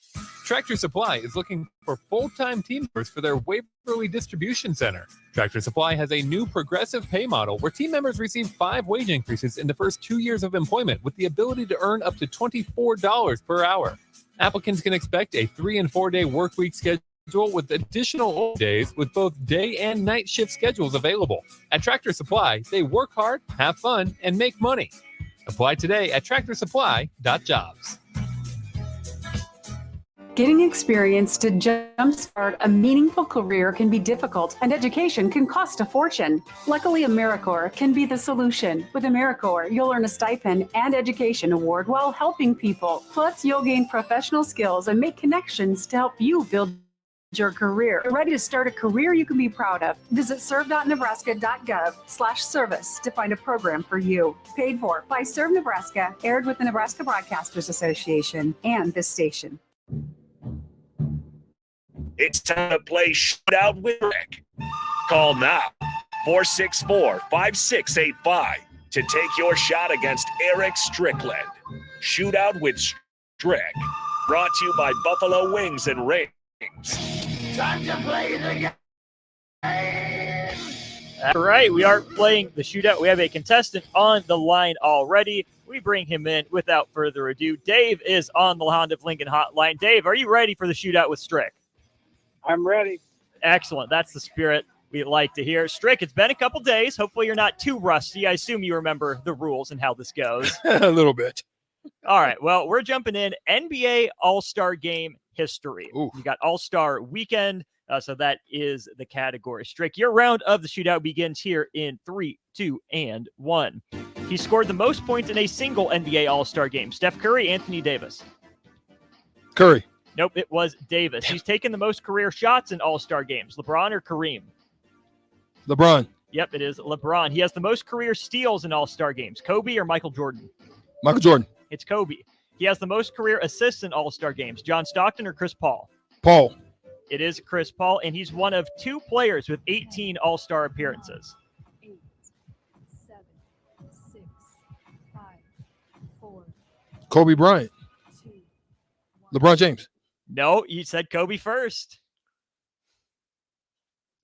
Tractor Supply is looking for full-time team members for their Waverly Distribution Center. Tractor Supply has a new progressive pay model where team members receive 5 wage increases in the first 2 years of employment with the ability to earn up to $24 per hour. Applicants can expect a 3- and 4-day work week schedule with additional days with both day and night shift schedules available. At Tractor Supply, they work hard, have fun, and make money. Apply today at tractorsupply.jobs. Getting experience to jumpstart a meaningful career can be difficult, and education can cost a fortune. Luckily, AmeriCorps can be the solution. With AmeriCorps, you'll earn a stipend and education award while helping people. Plus, you'll gain professional skills and make connections to help you build your career. Ready to start a career you can be proud of? Visit serve.nebraska.gov/service to find a program for you. Paid for by Serve Nebraska, aired with the Nebraska Broadcasters Association and this station. It's time to play Shootout with Rick. Call now, 464-5685, to take your shot against Eric Strickland. Shootout with Strick, brought to you by Buffalo Wings and Rings. Time to play the game. All right, we are playing the shootout. We have a contestant on the line already. we bring him in without further ado. Dave is on the Honda of Lincoln hotline. Dave, are you ready for the shootout with Strick? I'm ready. Excellent. That's the spirit we like to hear. Strick, it's been a couple days. Hopefully you're not too rusty. I assume you remember the rules and how this goes. A little bit. All right. Well, we're jumping in NBA All-Star Game history. Ooh. You got All-Star Weekend. So that is the category. Strick, your round of the shootout begins here in 3, 2, and 1. He scored the most points in a single NBA All-Star game. Steph Curry, Anthony Davis. Curry. Nope, it was Davis. He's taken the most career shots in All-Star games. LeBron or Kareem? LeBron. Yep, it is LeBron. He has the most career steals in All-Star games. Kobe or Michael Jordan? Michael Jordan. It's Kobe. He has the most career assists in All-Star games. John Stockton or Chris Paul? Paul. It is Chris Paul, and he's one of 2 players with 18 All-Star appearances. 8, 7, 6, 5, 4. Kobe Bryant. 2, LeBron James. No, you said Kobe first.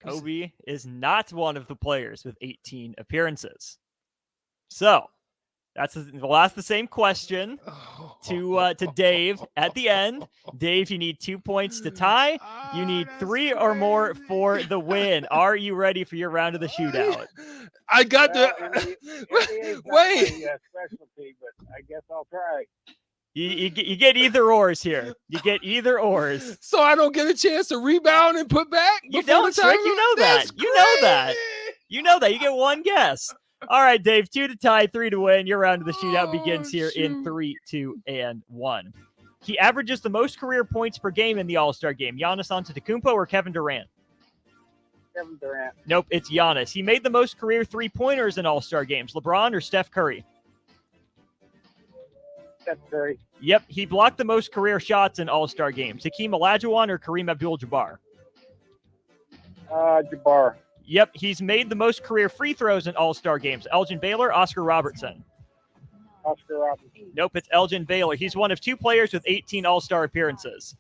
Kobe is not one of the players with 18 appearances. So we'll ask the same question to Dave at the end. Dave, you need 2 points to tie. You need 3 or more for the win. Are you ready for your round of the shootout? I got the wait. Specialty, but I guess I'll try. You get either ors here. You get either ors. So I don't get a chance to rebound and put back? You don't, Strick. You know that. You know that. You know that. You get one guess. All right, Dave. 2 to tie, 3 to win. Your round of the shootout begins here in 3, 2, and 1. He averages the most career points per game in the All-Star game. Giannis Antetokounmpo or Kevin Durant? Kevin Durant. Nope, it's Giannis. He made the most career three-pointers in All-Star games. LeBron or Steph Curry? Steph Curry. Yep, he blocked the most career shots in All-Star games. Hakeem Olajuwon or Kareem Abdul-Jabbar? Jabbar. Yep, he's made the most career free throws in All-Star games. Elgin Baylor, Oscar Robertson? Oscar Robertson. Nope, it's Elgin Baylor. He's one of 2 players with 18 All-Star appearances.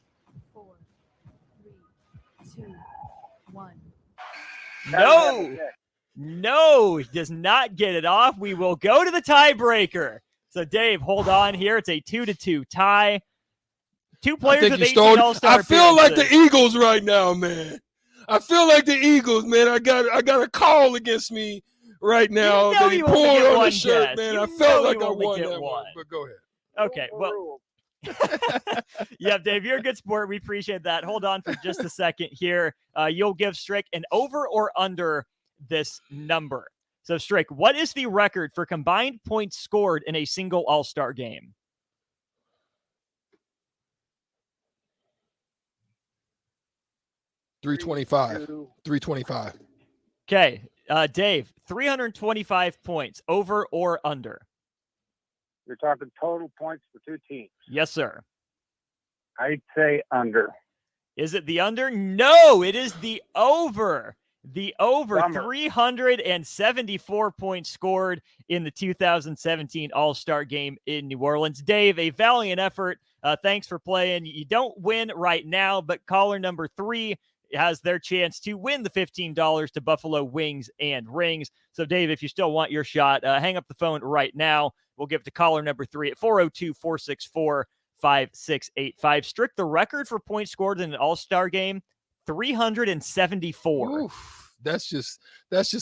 4, 3, 2, 1. No, he does not get it off. We will go to the tiebreaker. So, Dave, hold on here. It's a 2-2 tie. 2 players with 18 All-Star appearances. I feel like the Eagles right now, man. I feel like the Eagles, man. I got a call against me right now. You know that he you pulled only get on one the shirt, guess. man. You I felt know like you I only won get that one. one. But go ahead. Okay, well. Yeah, Dave, you're a good sport. We appreciate that. Hold on for just a second here. You'll give Strick an over or under this number. So, Strick, what is the record for combined points scored in a single All-Star game? $325. Okay, Dave, 325 points, over or under? You're talking total points for 2 teams. Yes, sir. I'd say under. Is it the under? No, it is the over. The over. Bummer. 374 points scored in the 2017 All-Star Game in New Orleans. Dave, a valiant effort. Thanks for playing. You don't win right now, but caller number 3 has their chance to win the $15 to Buffalo Wings and Rings. So, Dave, if you still want your shot, hang up the phone right now. We'll give it to caller number 3 at 402-464-5685. Strick, the record for points scored in an All-Star game, 374. Oof. That's just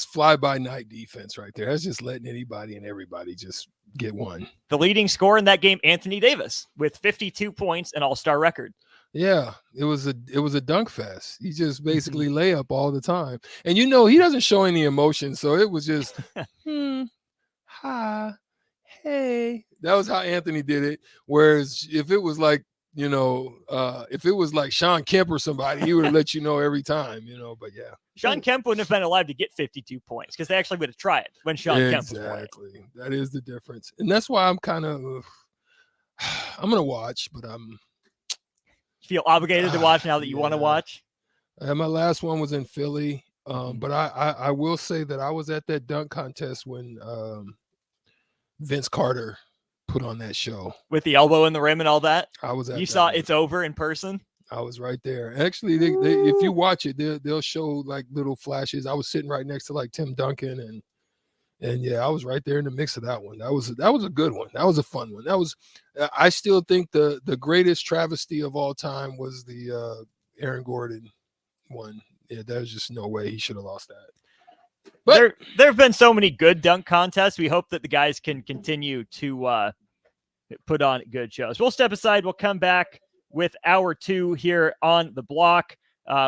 fly-by-night defense right there. That's just letting anybody and everybody just get one. The leading scorer in that game, Anthony Davis, with 52 points, an All-Star record. Yeah, it was a dunk fest. He just basically lay up all the time. And he doesn't show any emotion, so it was just hi, hey. That was how Anthony did it. Whereas if it was like, if it was like Sean Kemp or somebody, he would have let you know every time, but yeah. Sean Kemp wouldn't have been allowed to get 52 points because they actually would have tried when Sean Kemp was playing. Exactly. That is the difference. And that's why I'm kind of I'm going to watch, but I'm feel obligated to watch now that you want to watch? My last one was in Philly, but I will say that I was at that dunk contest when Vince Carter put on that show. With the elbow in the rim and all that? I was at You saw It's Over in person? I was right there. Actually, they if you watch it, they'll show like little flashes. I was sitting right next to like Tim Duncan, and And yeah, I was right there in the mix of that one. That was a good one. That was a fun one. That was, I still think the greatest travesty of all time was the Aaron Gordon one. Yeah, there's just no way he should have lost that. But there have been so many good dunk contests. We hope that the guys can continue to put on good shows. We'll step aside. We'll come back with hour 2 here on the block.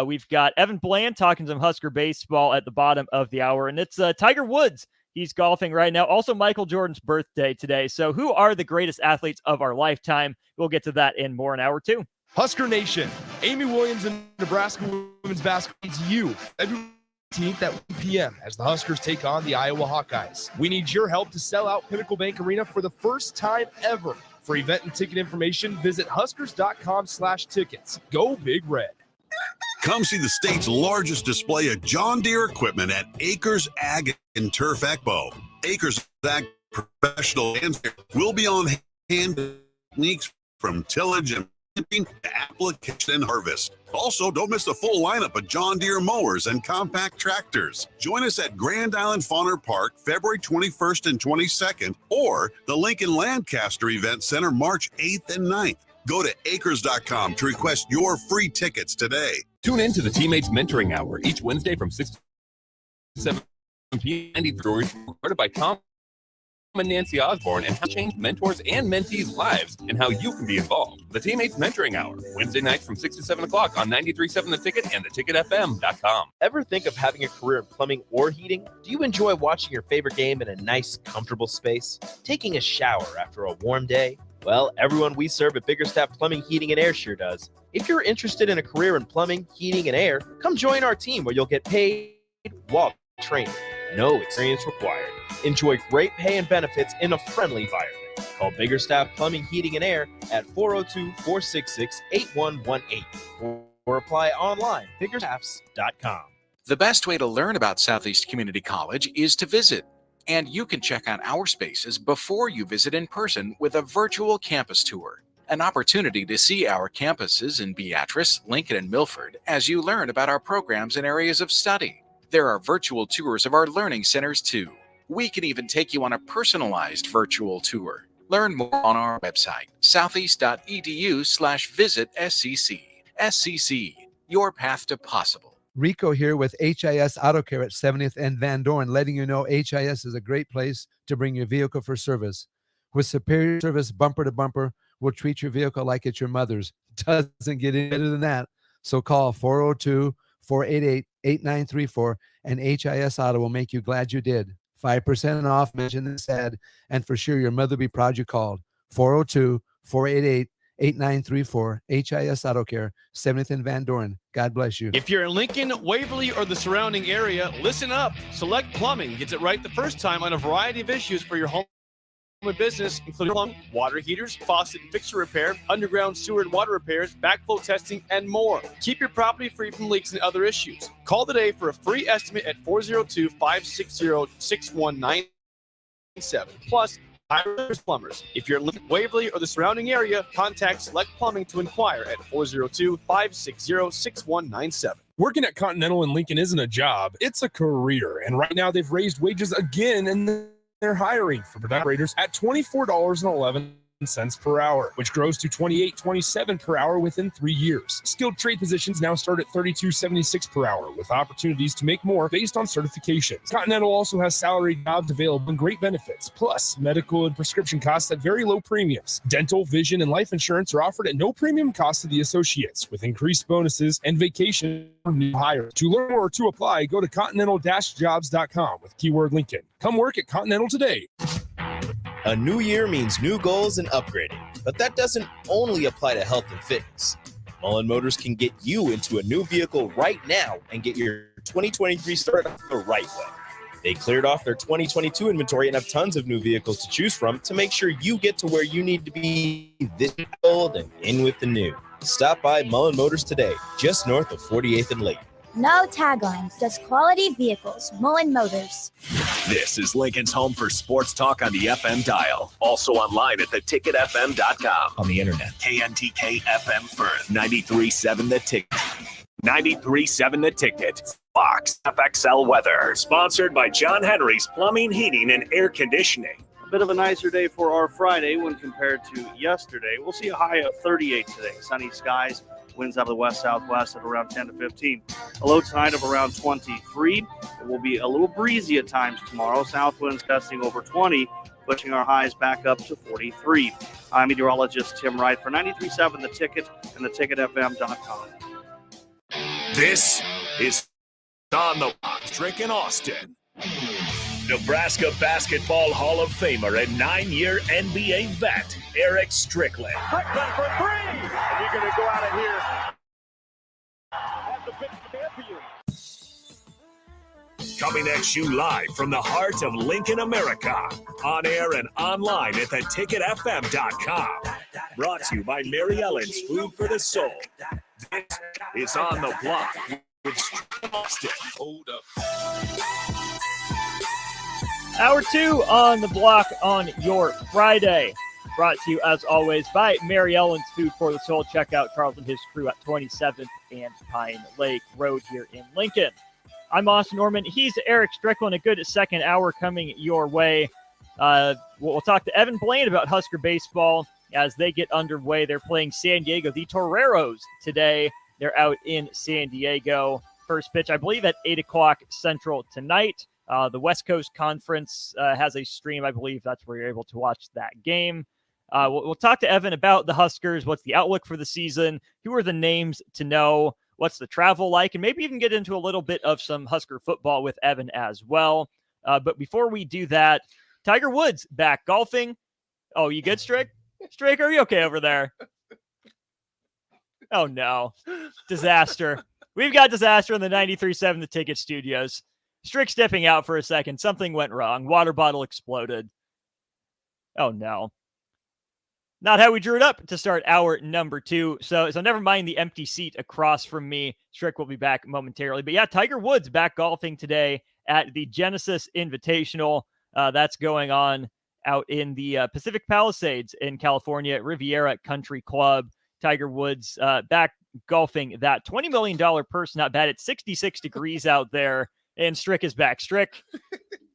We've got Evan Bland talking some Husker baseball at the bottom of the hour, and it's Tiger Woods. He's golfing right now. Also, Michael Jordan's birthday today. So who are the greatest athletes of our lifetime? We'll get to that in more in hour 2. Husker Nation, Amy Williams and Nebraska women's basketball needs you February 18th at 1 p.m. as the Huskers take on the Iowa Hawkeyes. We need your help to sell out Pinnacle Bank Arena for the first time ever. For event and ticket information, visit huskers.com/tickets. Go Big Red. Come see the state's largest display of John Deere equipment at Acres Ag and Turf Expo. Acres Ag professional hands will be on hand techniques from tillage and planting to application and harvest. Also, don't miss the full lineup of John Deere mowers and compact tractors. Join us at Grand Island Fauner Park, February 21st and 22nd, or the Lincoln Lancaster Event Center, March 8th and 9th. Go to acres.com to request your free tickets today. Tune in to the Teammates Mentoring Hour each Wednesday from 6 to 7 p.m. Andy stories recorded by Tom and Nancy Osborne and how changed mentors and mentees' lives and how you can be involved. The Teammates Mentoring Hour, Wednesday nights from 6 to 7 o'clock on 93.7 The Ticket and theticketfm.com. Ever think of having a career in plumbing or heating? Do you enjoy watching your favorite game in a nice, comfortable space? Taking a shower after a warm day? Well, everyone we serve at Biggerstaff Plumbing, Heating, and Air sure does. If you're interested in a career in plumbing, heating, and air, come join our team where you'll get paid while training. No experience required. Enjoy great pay and benefits in a friendly environment. Call Biggerstaff Plumbing, Heating, and Air at 402-466-8118 or apply online at biggerstaffs.com. The best way to learn about Southeast Community College is to visit. And you can check out our spaces before you visit in person with a virtual campus tour. An opportunity to see our campuses in Beatrice, Lincoln, and Milford as you learn about our programs and areas of study. There are virtual tours of our learning centers too. We can even take you on a personalized virtual tour. Learn more on our website, southeast.edu/visit-SCC. SCC, your path to possible. Rico here with HIS Auto Care at 70th and Van Dorn, letting you know HIS is a great place to bring your vehicle for service. With superior service bumper to bumper, we'll treat your vehicle like it's your mother's. Doesn't get any better than that. So call 402-488-8934 and HIS Auto will make you glad you did. 5% off, mention this ad, and for sure your mother will be proud you called. 402-488-8934, HIS Auto Care, 70th and Van Dorn. God bless you. If you're in Lincoln, Waverly, or the surrounding area, listen up. Select Plumbing gets it right the first time on a variety of issues for your home and business, including plumbing, water heaters, faucet and fixture repair, underground sewer and water repairs, backflow testing, and more. Keep your property free from leaks and other issues. Call today for a free estimate at 402-560-6197. Plus, hire plumbers. If you're in Waverly or the surrounding area, contact Select Plumbing to inquire at 402-560-6197. Working at Continental in Lincoln isn't a job, it's a career. And right now they've raised wages again and they're hiring for production operators at $24.11 per hour, which grows to $28.27 per hour within 3 years. Skilled trade positions now start at $32.76 per hour, with opportunities to make more based on certifications. Continental also has salary jobs available and great benefits, plus medical and prescription costs at very low premiums. Dental, vision, and life insurance are offered at no premium cost to the associates, with increased bonuses and vacation for new hires. To learn more or to apply, go to continental-jobs.com with keyword Lincoln. Come work at Continental today. A new year means new goals and upgrading, but that doesn't only apply to health and fitness. Mullen Motors can get you into a new vehicle right now and get your 2023 started the right way. They cleared off their 2022 inventory and have tons of new vehicles to choose from to make sure you get to where you need to be this old and in with the new. Stop by Mullen Motors today, just north of 48th and Lake. No taglines, just quality vehicles. Mullen Motors. This is Lincoln's home for sports talk on the FM dial. Also online at theticketfm.com. On the internet. KNTK FM Firth, 93.7 The Ticket. 93.7 The Ticket. Fox FXL weather. Sponsored by John Henry's Plumbing, Heating, and Air Conditioning. A bit of a nicer day for our Friday when compared to yesterday. We'll see a high of 38 today. Sunny skies, winds out of the west-southwest at around 10 to 15. A low tide of around 23. It will be a little breezy at times tomorrow. South winds gusting over 20, pushing our highs back up to 43. I'm meteorologist Tim Wright for 93.7 The Ticket and theticketfm.com. This is On the Block, Strick in Austin. Nebraska Basketball Hall of Famer and 9-year NBA vet, Eric Strickland. Strickland for three. And you're going to go out of here as the big champion. Coming at you live from the heart of Lincoln, America. On air and online at theticketfm.com. Brought to you by Mary Ellen's Food for the Soul. This is On the Block with Strick in Austin. Hold up. Hour 2 on the block on your Friday. Brought to you, as always, by Mary Ellen's Food for the Soul. Check out Charles and his crew at 27th and Pine Lake Road here in Lincoln. I'm Austin Norman. He's Eric Strickland. A good second hour coming your way. We'll talk to Evan Blaine about Husker baseball as they get underway. They're playing San Diego, the Toreros, today. They're out in San Diego. First pitch, I believe, at 8 o'clock Central tonight. The West Coast Conference has a stream. I believe that's where you're able to watch that game. We'll talk to Evan about the Huskers. What's the outlook for the season? Who are the names to know? What's the travel like? And maybe even get into a little bit of some Husker football with Evan as well. But before we do that, Tiger Woods back golfing. Oh, you good, Strick? Strick, are you okay over there? Oh, no. Disaster. We've got disaster in the 93.7 The Ticket studios. Strick stepping out for a second. Something went wrong. Water bottle exploded. Oh, no. Not how we drew it up to start hour number 2. So never mind the empty seat across from me. Strick will be back momentarily. But yeah, Tiger Woods back golfing today at the Genesis Invitational. That's going on out in the Pacific Palisades in California, Riviera Country Club. Tiger Woods back golfing that $20 million purse. Not bad. It's 66 degrees out there. And Strick is back. Strick,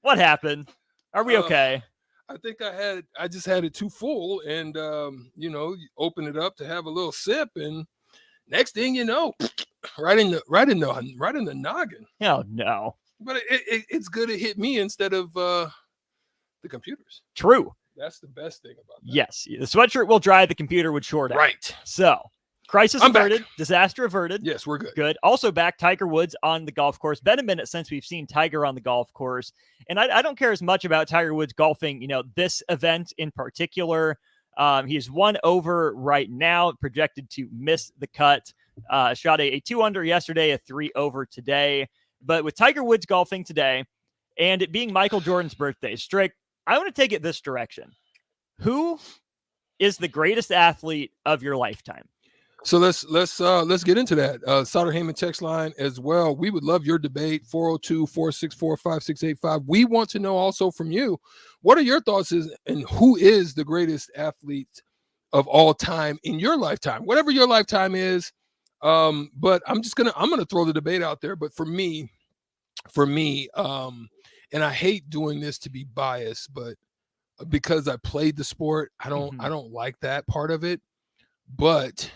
what happened? Are we okay? I think I just had it too full, and you open it up to have a little sip, and next thing you know, right in the noggin. Oh no! But it's good it hit me instead of the computers. True. That's the best thing about that. Yes, the sweatshirt will dry. The computer would short out. Right. So. Crisis averted, back. Disaster averted. Yes, we're good. Good. Also back, Tiger Woods on the golf course. Been a minute since we've seen Tiger on the golf course. And I don't care as much about Tiger Woods golfing, this event in particular. He's 1 over right now, projected to miss the cut. Shot a 2 under yesterday, a 3 over today. But with Tiger Woods golfing today, and it being Michael Jordan's birthday, Strick, I want to take it this direction. Who is the greatest athlete of your lifetime? So let's get into that. Sauter Heyman text line as well. We would love your debate, 402-464-5685. We want to know also from you, what are your thoughts and who is the greatest athlete of all time in your lifetime, whatever your lifetime is. But I'm gonna throw the debate out there. But for me, and I hate doing this to be biased, but because I played the sport, I don't like that part of it. But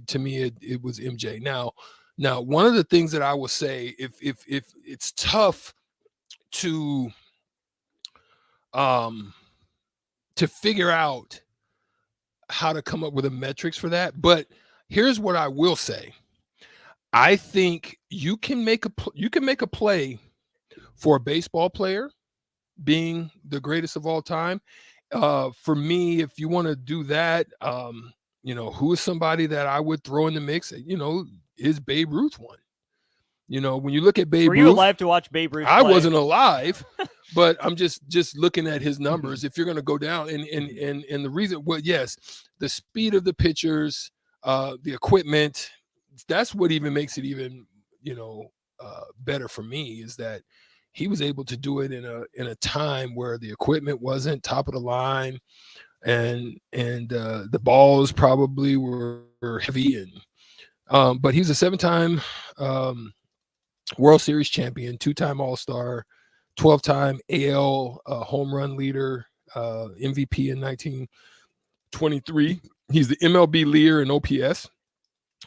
to me, it was MJ. Now, one of the things that I will say, if it's tough to figure out how to come up with a metrics for that, but here's what I will say: I think you can make a play for a baseball player being the greatest of all time. For me, if you want to do that, who is somebody that I would throw in the mix? Is Babe Ruth one? When you look at Babe Ruth. Were you alive to watch Babe Ruth play? I wasn't alive, but I'm just looking at his numbers. If you're going to go down and the reason, well, yes, the speed of the pitchers, the equipment, that's what even makes it even, better for me, is that he was able to do it in a time where the equipment wasn't top of the line. And the balls probably were heavy, and But he's a 7-time World Series champion, 2-time All-Star, 12-time AL home run leader, MVP in 1923. He's the MLB leader in OPS,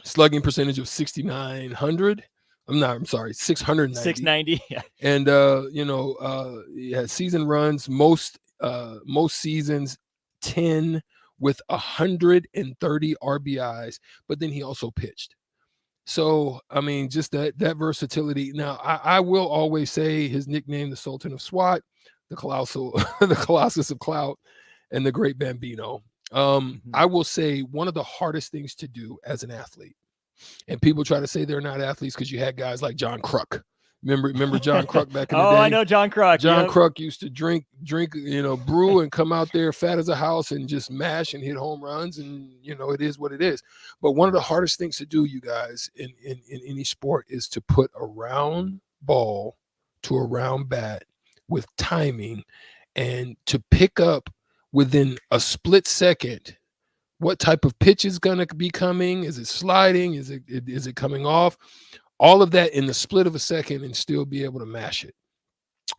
slugging percentage of 690. 690. Yeah. And he has season runs, most seasons 10 with 130 RBIs, but then he also pitched. So, I mean, just that versatility. Now, I will always say his nickname, the Sultan of SWAT, the Colossus of Clout, and the Great Bambino. I will say one of the hardest things to do as an athlete, and people try to say they're not athletes because you had guys like John Kruk. Remember John Kruk back in the day? Oh, I know John Kruk. John Kruk used to drink, brew and come out there fat as a house and just mash and hit home runs. And, it is what it is. But one of the hardest things to do, you guys, in any sport is to put a round ball to a round bat with timing and to pick up within a split second what type of pitch is going to be coming. Is it sliding? Is it coming off? All of that in the split of a second and still be able to mash it.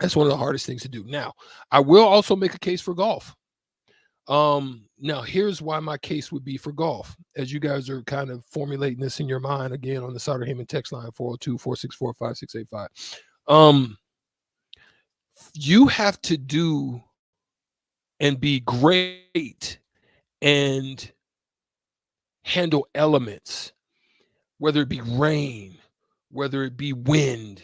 That's one of the hardest things to do. Now, I will also make a case for golf. Now, here's why my case would be for golf, as you guys are kind of formulating this in your mind again on the Sutter Heyman text line, 402-464-5685. You have to do and be great and handle elements, whether it be rain, whether it be wind,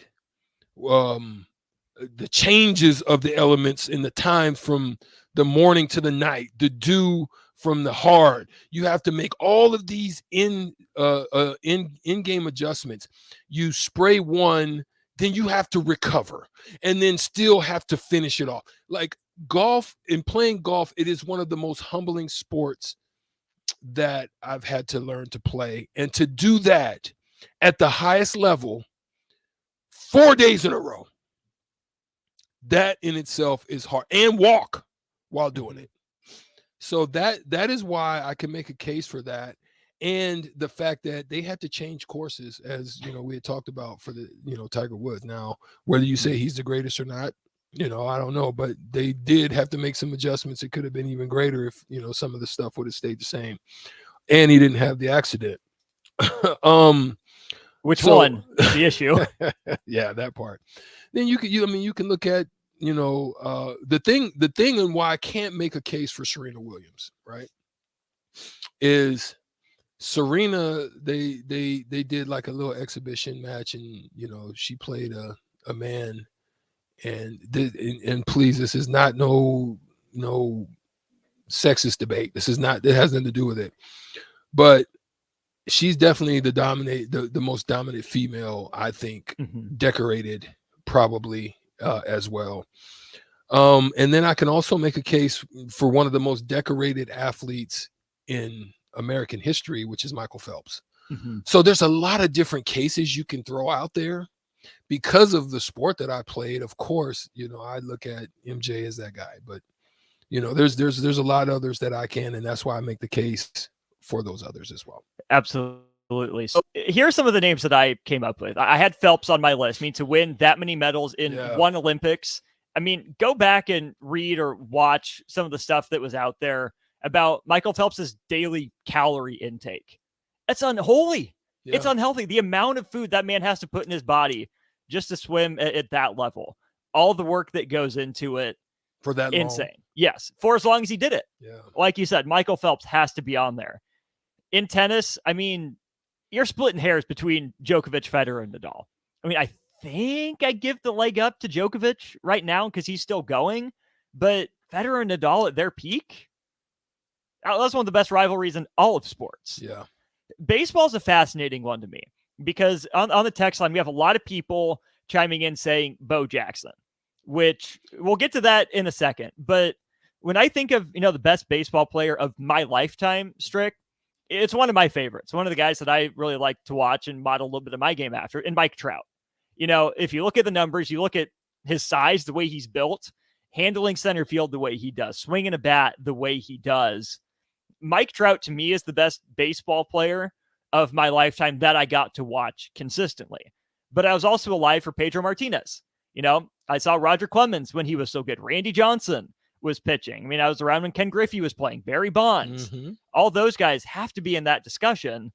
the changes of the elements in the time from the morning to the night, the dew from the hard. You have to make all of these in-game adjustments. You spray one, then you have to recover, and then still have to finish it off. Like golf, in playing golf, it is one of the most humbling sports that I've had to learn to play, and to do that at the highest level 4 days in a row, that in itself is hard, and walk while doing it. So that is why I can make a case for that. And the fact that they had to change courses, as we had talked about for the Tiger Woods. Now, whether you say he's the greatest or not, I don't know, but they did have to make some adjustments. It could have been even greater if some of the stuff would have stayed the same, and he didn't have the accident. Which one is the issue? Yeah, that part. Then you can look at the thing and why I can't make a case for Serena Williams, right, is Serena, they did like a little exhibition match, and she played a man, and please, this is not no sexist debate. This is not, it has nothing to do with it, but she's definitely the most dominant female, I think, decorated probably as well. And then I can also make a case for one of the most decorated athletes in American history, which is Michael Phelps. So there's a lot of different cases you can throw out there because of the sport that I played. Of course, I look at MJ as that guy, but there's a lot of others that I can, and that's why I make the case for those others as well. Absolutely. So here are some of the names that I came up with. I had Phelps on my list. I mean, to win that many medals in one Olympics, I mean, go back and read or watch some of the stuff that was out there about Michael Phelps's daily calorie intake. That's unholy. Yeah. It's unhealthy. The amount of food that man has to put in his body just to swim at that level. All the work that goes into it. For that insane. Long. Yes. For as long as he did it. Yeah. Like you said, Michael Phelps has to be on there. In tennis, I mean, you're splitting hairs between Djokovic, Federer, and Nadal. I mean, I think I give the leg up to Djokovic right now because he's still going, but Federer and Nadal at their peak, that's one of the best rivalries in all of sports. Yeah. Baseball is a fascinating one to me because on the text line, we have a lot of people chiming in saying Bo Jackson, which we'll get to that in a second. But when I think of, the best baseball player of my lifetime, Strick, it's one of my favorites. One of the guys that I really like to watch and model a little bit of my game after, and Mike Trout. If you look at the numbers, you look at his size, the way he's built, handling center field the way he does, swinging a bat the way he does. Mike Trout, to me, is the best baseball player of my lifetime that I got to watch consistently. But I was also alive for Pedro Martinez. I saw Roger Clemens when he was so good. Randy Johnson was pitching. I mean, I was around when Ken Griffey was playing. Barry Bonds. All those guys have to be in that discussion.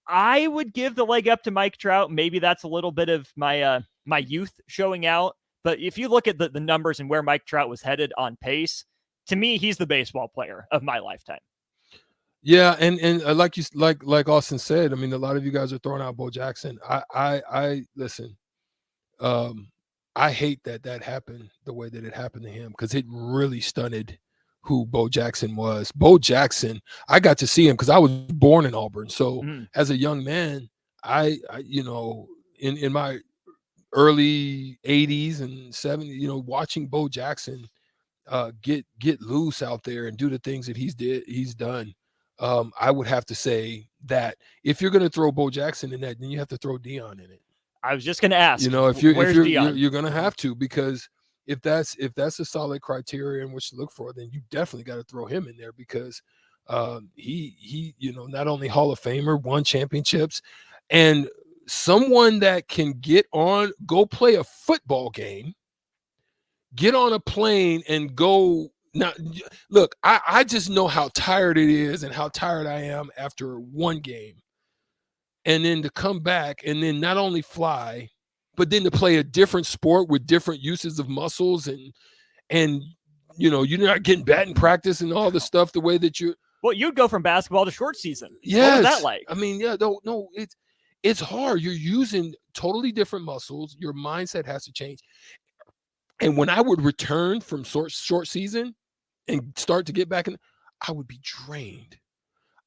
I would give the leg up to Mike Trout. Maybe that's a little bit of my my youth showing out. But if you look at the numbers and where Mike Trout was headed on pace, to me, he's the baseball player of my lifetime. Yeah, and like Austin said, I mean, a lot of you guys are throwing out Bo Jackson. I listen. I hate that happened the way that it happened to him, because it really stunted who Bo Jackson was. Bo Jackson, I got to see him because I was born in Auburn. So as a young man, I in my early 80s and 70s, watching Bo Jackson get loose out there and do the things that he's done. I would have to say that if you're going to throw Bo Jackson in that, then you have to throw Dion in it. I was just going to ask, if you're going to have to, because if that's a solid criteria in which to look for, then you definitely got to throw him in there, because he not only Hall of Famer, won championships, and someone that can go play a football game, get on a plane and go. Now, look, I just know how tired it is and how tired I am after one game. And then to come back and then not only fly, but then to play a different sport with different uses of muscles and you're not getting batting practice and all the stuff the way that Well, you'd go from basketball to short season. Yes. What was that like? I mean, no, it's hard. You're using totally different muscles. Your mindset has to change. And when I would return from short season and start to get back in, I would be drained.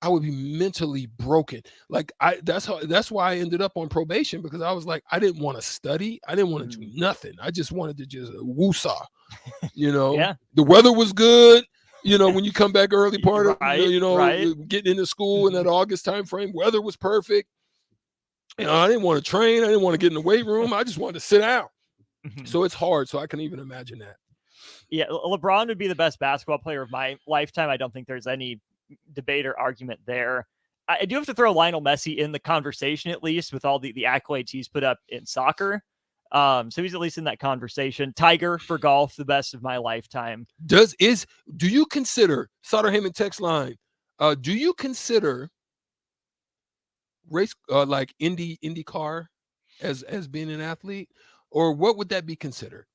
I would be mentally broken. Like that's why I ended up on probation, because I was like, I didn't want to study. I didn't want to do nothing. I just wanted to just woosah, Yeah. The weather was good. When you come back early part of, right. getting into school in that August time frame, weather was perfect. I didn't want to train. I didn't want to get in the weight room. I just wanted to sit out. So it's hard. So I can even imagine that. Yeah. LeBron would be the best basketball player of my lifetime. I don't think there's any debate or argument there. I do have to throw Lionel Messi in the conversation, at least with all the accolades he's put up in soccer. So he's at least in that conversation. Tiger for golf, the best of my lifetime. Do you consider, Sutter Heyman text line, do you consider race like IndyCar as being an athlete, or what would that be considered?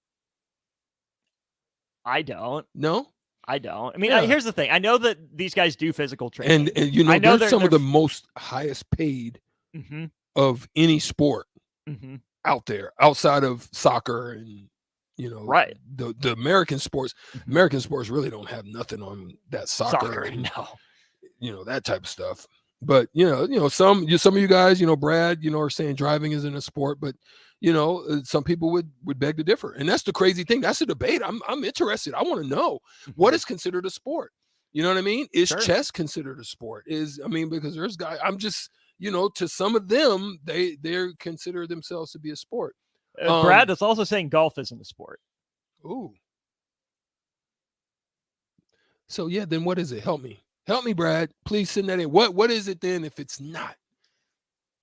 I don't. No? I don't. I mean, here's the thing. I know that these guys do physical training. And I know they're some of the most highest paid of any sport out there, outside of soccer and, right. The American sports. American sports really don't have nothing on that soccer and, that type of stuff. But, some of you guys, Brad, are saying driving isn't a sport, but some people would beg to differ. And that's the crazy thing. That's a debate. I'm interested. I want to know what is considered a sport. You know what I mean? Is chess considered a sport? Because there's guys, I'm just, to some of them, they're consider themselves to be a sport. Brad is also saying golf isn't a sport. Ooh. So yeah, then what is it? Help me, Brad. Please send that in. What is it then if it's not?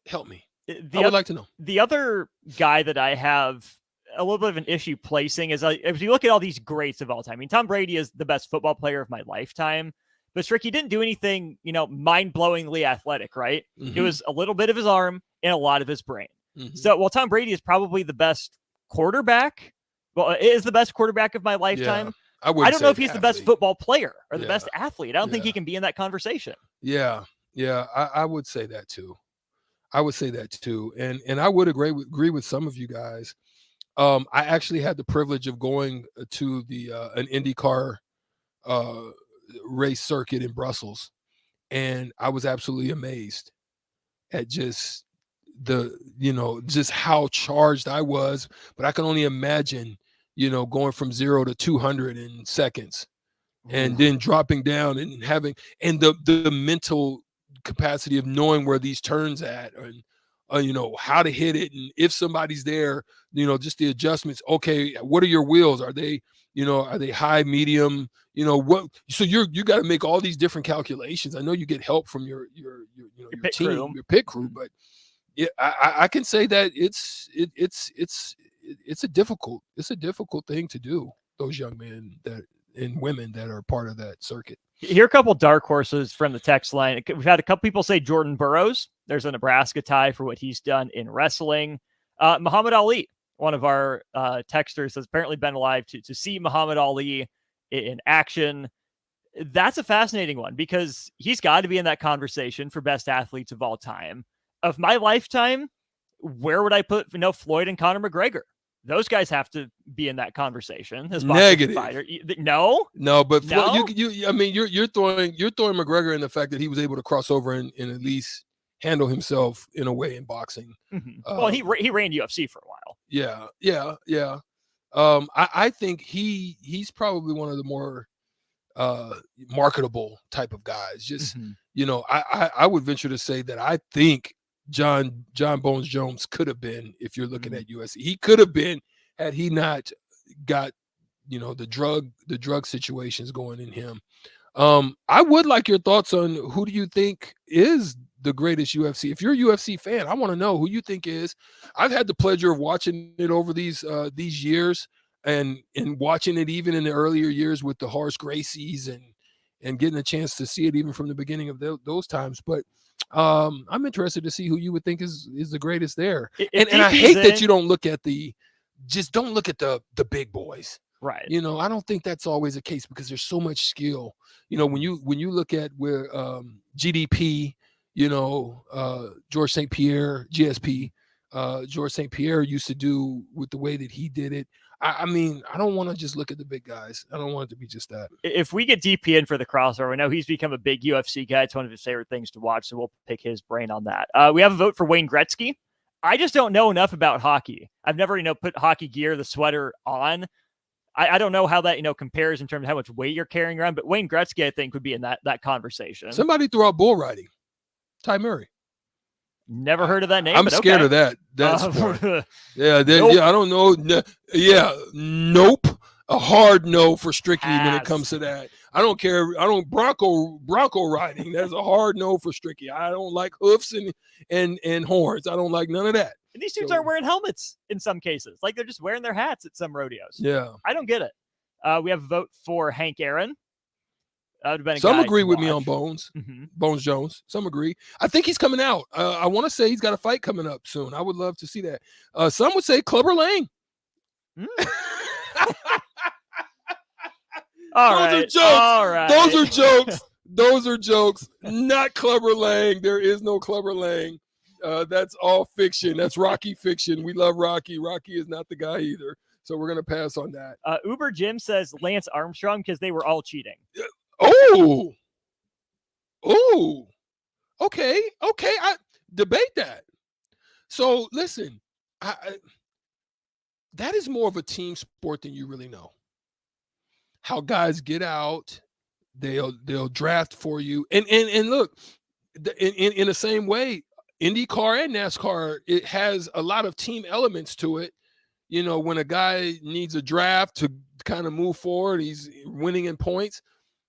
Help me. I would like to know. The other guy that I have a little bit of an issue placing is if you look at all these greats of all time. I mean, Tom Brady is the best football player of my lifetime, but Strick, he didn't do anything, mind-blowingly athletic, right? It was a little bit of his arm and a lot of his brain. So, while Tom Brady is probably the best quarterback, is the best quarterback of my lifetime. Yeah, I don't know if he's the best football player or the best athlete. I don't think he can be in that conversation. Yeah, I would say that too. And I would agree with some of you guys. I actually had the privilege of going to an IndyCar race circuit in Brussels, and I was absolutely amazed at just just how charged I was. But I can only imagine, going from 0 to 200 in seconds, and then dropping down and having the mental capacity of knowing where these turns at and how to hit it, and if somebody's there, just the adjustments. Okay, what are your wheels? Are they high, medium, You know what? So you got to make all these different calculations. I know you get help from your pit team, crew. your pit crew, but yeah, I can say that it's a difficult thing to do. Those young men and women that are part of that circuit. Here are a couple dark horses from the text line. We've had a couple people say Jordan Burroughs. There's a Nebraska tie for what he's done in wrestling. Muhammad Ali, one of our texters, has apparently been alive to see Muhammad Ali in action. That's a fascinating one because he's got to be in that conversation for best athletes of all time. Of my lifetime, where would I put Floyd and Conor McGregor? Those guys have to be in that conversation as Negative fighter. No, but no? I mean, you're throwing McGregor in the fact that he was able to cross over and at least handle himself in a way in boxing. Mm-hmm. Well, he ran UFC for a while. Yeah. I think he's probably one of the more marketable type of guys. Just I would venture to say that I think John Bones Jones could have been, if you're looking at USC, he could have been had he not got the drug situations going in him. I would like your thoughts on who do you think is the greatest UFC. If you're a UFC fan, I want to know who you think is. I've had the pleasure of watching it over these years and watching it even in the earlier years with the Horace Gracies and getting a chance to see it even from the beginning of those times. But I'm interested to see who you would think is the greatest there. And I hate that you don't look at the big boys. Right. I don't think that's always the case because there's so much skill. When you look at where GDP, George St. Pierre, GSP, George St. Pierre used to do with the way that he did it. I mean, I don't want to just look at the big guys. I don't want it to be just that. If we get DP in for the crossover, I know he's become a big UFC guy. It's one of his favorite things to watch, so we'll pick his brain on that. We have a vote for Wayne Gretzky. I just don't know enough about hockey. I've never, put hockey gear, the sweater on. I don't know how that, compares in terms of how much weight you're carrying around, but Wayne Gretzky, I think, would be in that conversation. Somebody threw out bull riding. Ty Murray. Never heard of that name. I'm scared of that. That's sport. Nope. Yeah, I don't know. Nope. A hard no for Stricky when it comes to that. I don't care. I don't Bronco riding. That's a hard no for Stricky. I don't like hoofs and horns. I don't like none of that. And these dudes aren't wearing helmets in some cases. Like they're just wearing their hats at some rodeos. Yeah. I don't get it. We have a vote for Hank Aaron. Some agree with me on Bones. Mm-hmm. Bones Jones. Some agree. I think he's coming out. I want to say he's got a fight coming up soon. I would love to see that. Some would say Clubber Lang. Those are jokes. Those are jokes. Not Clubber Lang. There is no Clubber Lang. That's all fiction. That's Rocky fiction. We love Rocky. Rocky is not the guy either. So we're going to pass on that. Uber Jim says Lance Armstrong because they were all cheating. Oh, okay. I debate that. So listen, that is more of a team sport than you really know. How guys get out, they'll draft for you, and look, in the same way, IndyCar and NASCAR, it has a lot of team elements to it. When a guy needs a draft to kind of move forward, he's winning in points.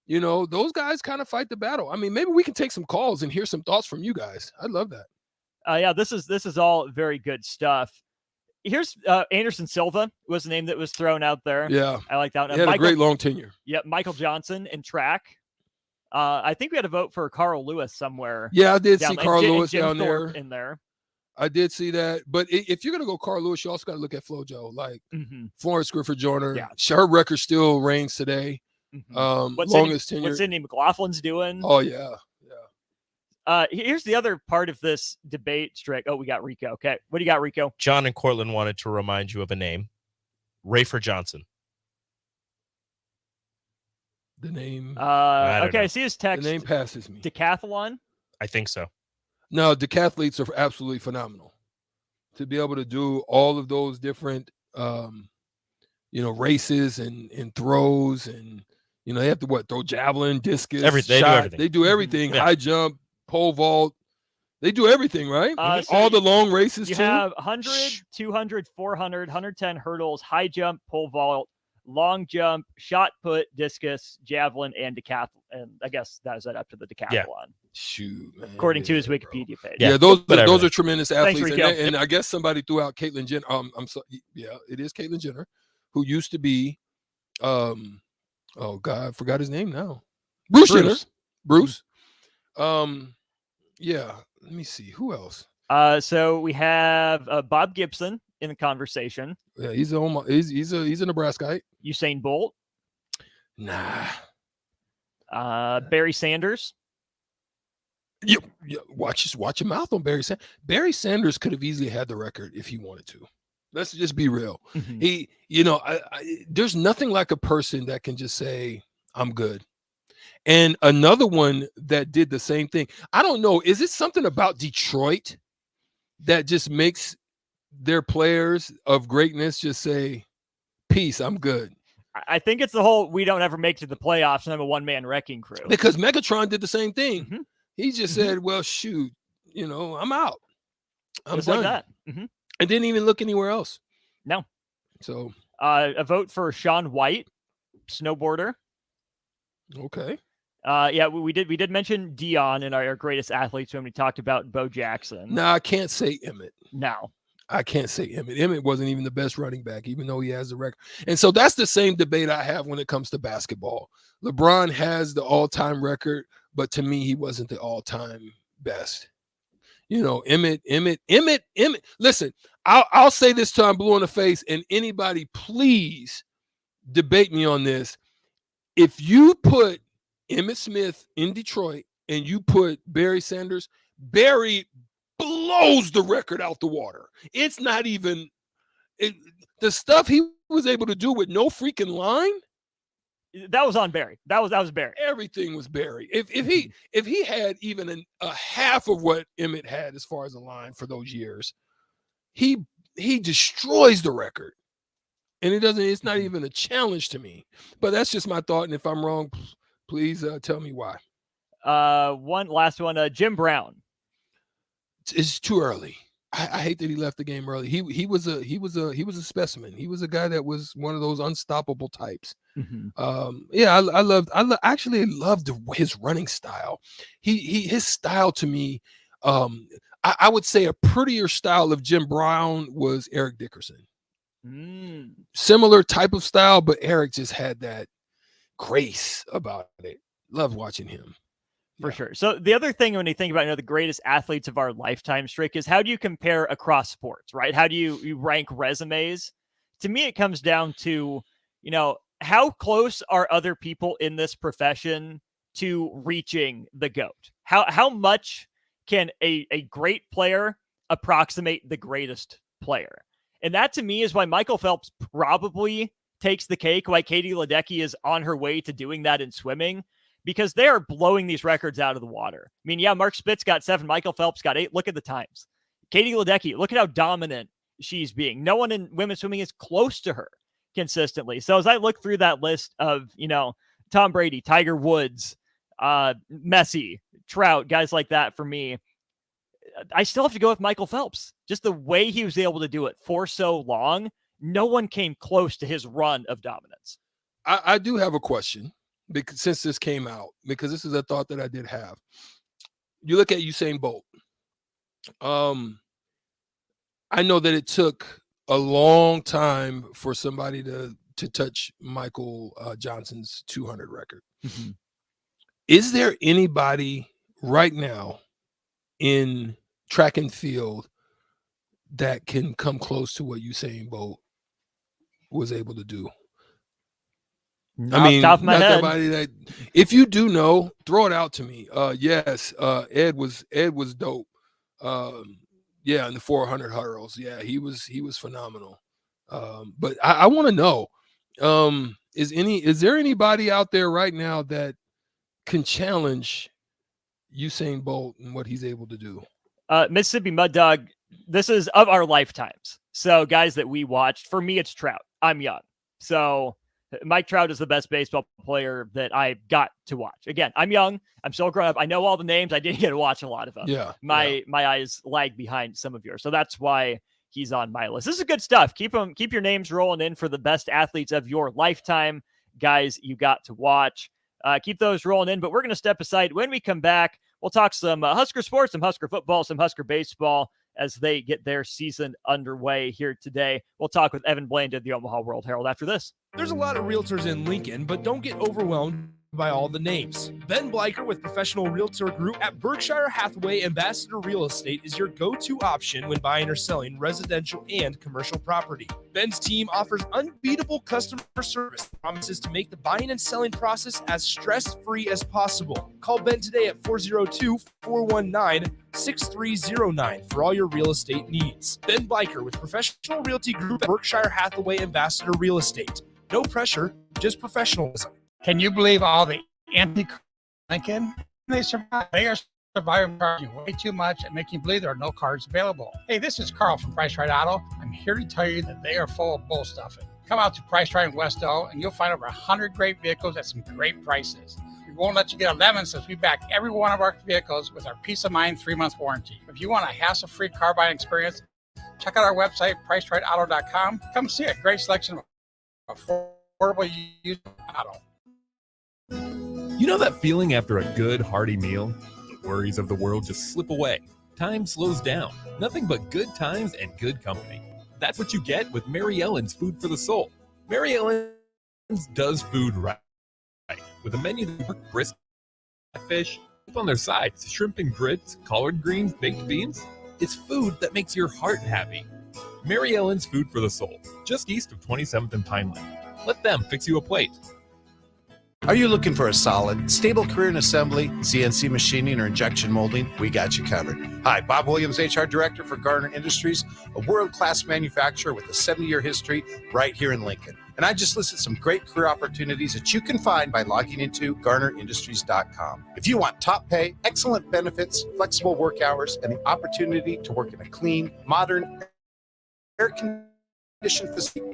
Those guys kind of fight the battle. I mean, maybe we can take some calls and hear some thoughts from you guys. I'd love that. Yeah, this is all very good stuff. Here's Anderson Silva was the name that was thrown out there. Yeah, I like that one. He had a great long tenure. Yep, Michael Johnson in track. I think we had a vote for Carl Lewis somewhere. Yeah, I did see Carl Lewis down there. In there. I did see that. But if you're going to go Carl Lewis, you also got to look at FloJo. Like Florence Griffith Joyner. Yeah. Her record still reigns today. Longest tenure. What Sidney McLaughlin's doing. Oh, yeah. Here's the other part of this debate, Strick. Oh, we got Rico. Okay. What do you got, Rico? John and Cortland wanted to remind you of a name. Rayford Johnson. The name. Okay, I see his text. The name passes me. Decathlon? I think so. No, decathletes are absolutely phenomenal. To be able to do all of those different, races and throws and, they have to throw javelin, discus, shot. They do everything. Yeah. High jump, pole vault. They do everything, right? So all the long races you too. You have 100, 200, 400, 110 hurdles, high jump, pole vault, long jump, shot put, discus, javelin, and decathlon. And I guess that is up to the decathlon. Yeah. Shoot, man. According to his Wikipedia page. Yeah, those are tremendous Thanks, athletes. Rico. And I guess somebody threw out Caitlyn Jenner. I'm sorry. Yeah, it is Caitlyn Jenner, who used to be, oh God, I forgot his name now. Bruce Jenner. Bruce. Yeah. Let me see who else. So we have Bob Gibson in the conversation. Yeah, he's a Nebraskaite. Usain Bolt. Nah. Barry Sanders. Yeah, watch your mouth on Barry Sanders. Barry Sanders could have easily had the record if he wanted to. Let's just be real. Mm-hmm. He, there's nothing like a person that can just say, I'm good. And another one that did the same thing. I don't know. Is it something about Detroit that just makes their players of greatness just say, peace, I'm good? I think it's the whole, we don't ever make it to the playoffs and I'm a one-man wrecking crew. Because Megatron did the same thing. Mm-hmm. He just said, well, shoot, I'm out. I'm just done. like that. Mm-hmm. And didn't even look anywhere else. No. So a vote for Shaun White, snowboarder. Okay. Yeah, we did mention Dion in our greatest athletes when we talked about Bo Jackson. No, I can't say Emmett. No. I can't say Emmett. Emmett wasn't even the best running back, even though he has the record. And so that's the same debate I have when it comes to basketball. LeBron has the all-time record, but to me, he wasn't the all-time best. Emmett. Listen, I'll say this till I'm blue in the face, and anybody please debate me on this. If you put Emmitt Smith in Detroit and you put Barry Sanders, Barry blows the record out the water. It's not even the stuff he was able to do with no freaking line. That was on Barry. That was Barry. Everything was Barry. If he had even a half of what Emmett had as far as a line for those years, he destroys the record. And it's not even a challenge to me. But that's just my thought. And if I'm wrong, please tell me why. One last one, Jim Brown. It's too early. I hate that he left the game early. He was a specimen. He was a guy that was one of those unstoppable types. Mm-hmm. Yeah, I actually loved his running style. His style to me, I would say a prettier style of Jim Brown was Eric Dickerson. Similar type of style, but Eric just had that grace about it. Love watching him. For sure. So the other thing when you think about the greatest athletes of our lifetime, Strick, is how do you compare across sports, right? How do you rank resumes? To me, it comes down to, how close are other people in this profession to reaching the GOAT? How much can a great player approximate the greatest player? And that to me is why Michael Phelps probably takes the cake, why Katie Ledecky is on her way to doing that in swimming, because they are blowing these records out of the water. I mean, yeah, Mark Spitz got 7, Michael Phelps got 8. Look at the times. Katie Ledecky, look at how dominant she's being. No one in women's swimming is close to her consistently. So as I look through that list of, Tom Brady, Tiger Woods, Messi, Trout, guys like that, for me, I still have to go with Michael Phelps. Just the way he was able to do it for so long, no one came close to his run of dominance. I do have a question. Because since this came out, because this is a thought that I did have. You look at Usain Bolt. I know that it took a long time for somebody to touch Michael Johnson's 200 record. Mm-hmm. Is there anybody right now in track and field that can come close to what Usain Bolt was able to do? I mean, top of my head. If you do know, throw it out to me. Yes, Ed was dope. Yeah, in the 400 hurdles. Yeah, he was phenomenal. But I want to know, is there anybody out there right now that can challenge Usain Bolt and what he's able to do? Mississippi Mud Dog, this is of our lifetimes. So guys that we watched, for me, it's Trout. I'm young. So Mike Trout is the best baseball player that I got to watch. Again, I'm young. I'm still growing up. I know all the names. I didn't get to watch a lot of them. Yeah. My eyes lag behind some of yours. So that's why he's on my list. This is good stuff. Keep your names rolling in for the best athletes of your lifetime, guys you got to watch. Keep those rolling in, but we're going to step aside. When we come back, we'll talk some Husker sports, some Husker football, some Husker baseball as they get their season underway here today. We'll talk with Evan Bland of the Omaha World Herald after this. There's a lot of realtors in Lincoln, but don't get overwhelmed by all the names. Ben Bleicher with Professional Realtor Group at Berkshire Hathaway Ambassador Real Estate is your go-to option when buying or selling residential and commercial property. Ben's team offers unbeatable customer service, promises to make the buying and selling process as stress-free as possible. Call Ben today at 402-419-6309 for all your real estate needs. Ben Bleicher with Professional Realty Group at Berkshire Hathaway Ambassador Real Estate. No pressure, just professionalism. Can you believe all the empty Lincoln? They survive. They are surviving charging way too much and making you believe there are no cars available. Hey, this is Carl from Price Right Auto. I'm here to tell you that they are full of bull stuffing. Come out to Price Right in West O and you'll find over 100 great vehicles at some great prices. We won't let you get 11 since we back every one of our vehicles with our Peace of Mind 3-month warranty. If you want a hassle-free car buying experience, check out our website, pricerightauto.com. Come see a great selection of affordable used auto. You know that feeling after a good, hearty meal? The worries of the world just slip away. Time slows down. Nothing but good times and good company. That's what you get with Mary Ellen's Food for the Soul. Mary Ellen's does food right. With a menu that brisk fish, on their sides, shrimp and grits, collard greens, baked beans. It's food that makes your heart happy. Mary Ellen's Food for the Soul, just east of 27th and Pineland. Let them fix you a plate. Are you looking for a solid, stable career in assembly, CNC machining, or injection molding? We got you covered. Hi, Bob Williams, HR Director for Garner Industries, a world-class manufacturer with a 70-year history right here in Lincoln. And I just listed some great career opportunities that you can find by logging into GarnerIndustries.com. If you want top pay, excellent benefits, flexible work hours, and the opportunity to work in a clean, modern, air-conditioned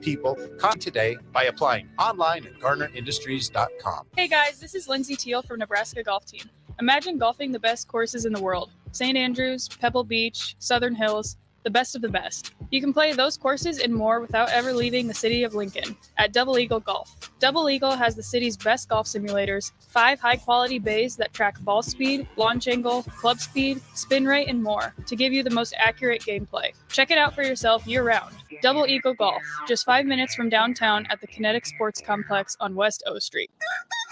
people, contact today by applying online at GarnerIndustries.com. Hey guys, this is Lindsay Teal from Nebraska Golf Team. Imagine golfing the best courses in the world. St. Andrews, Pebble Beach, Southern Hills, the best of the best. You can play those courses and more without ever leaving the city of Lincoln at Double Eagle Golf. Double Eagle has the city's best golf simulators, 5 high-quality bays that track ball speed, launch angle, club speed, spin rate, and more to give you the most accurate gameplay. Check it out for yourself year-round. Double Eagle Golf, just 5 minutes from downtown at the Kinetic Sports Complex on West O Street.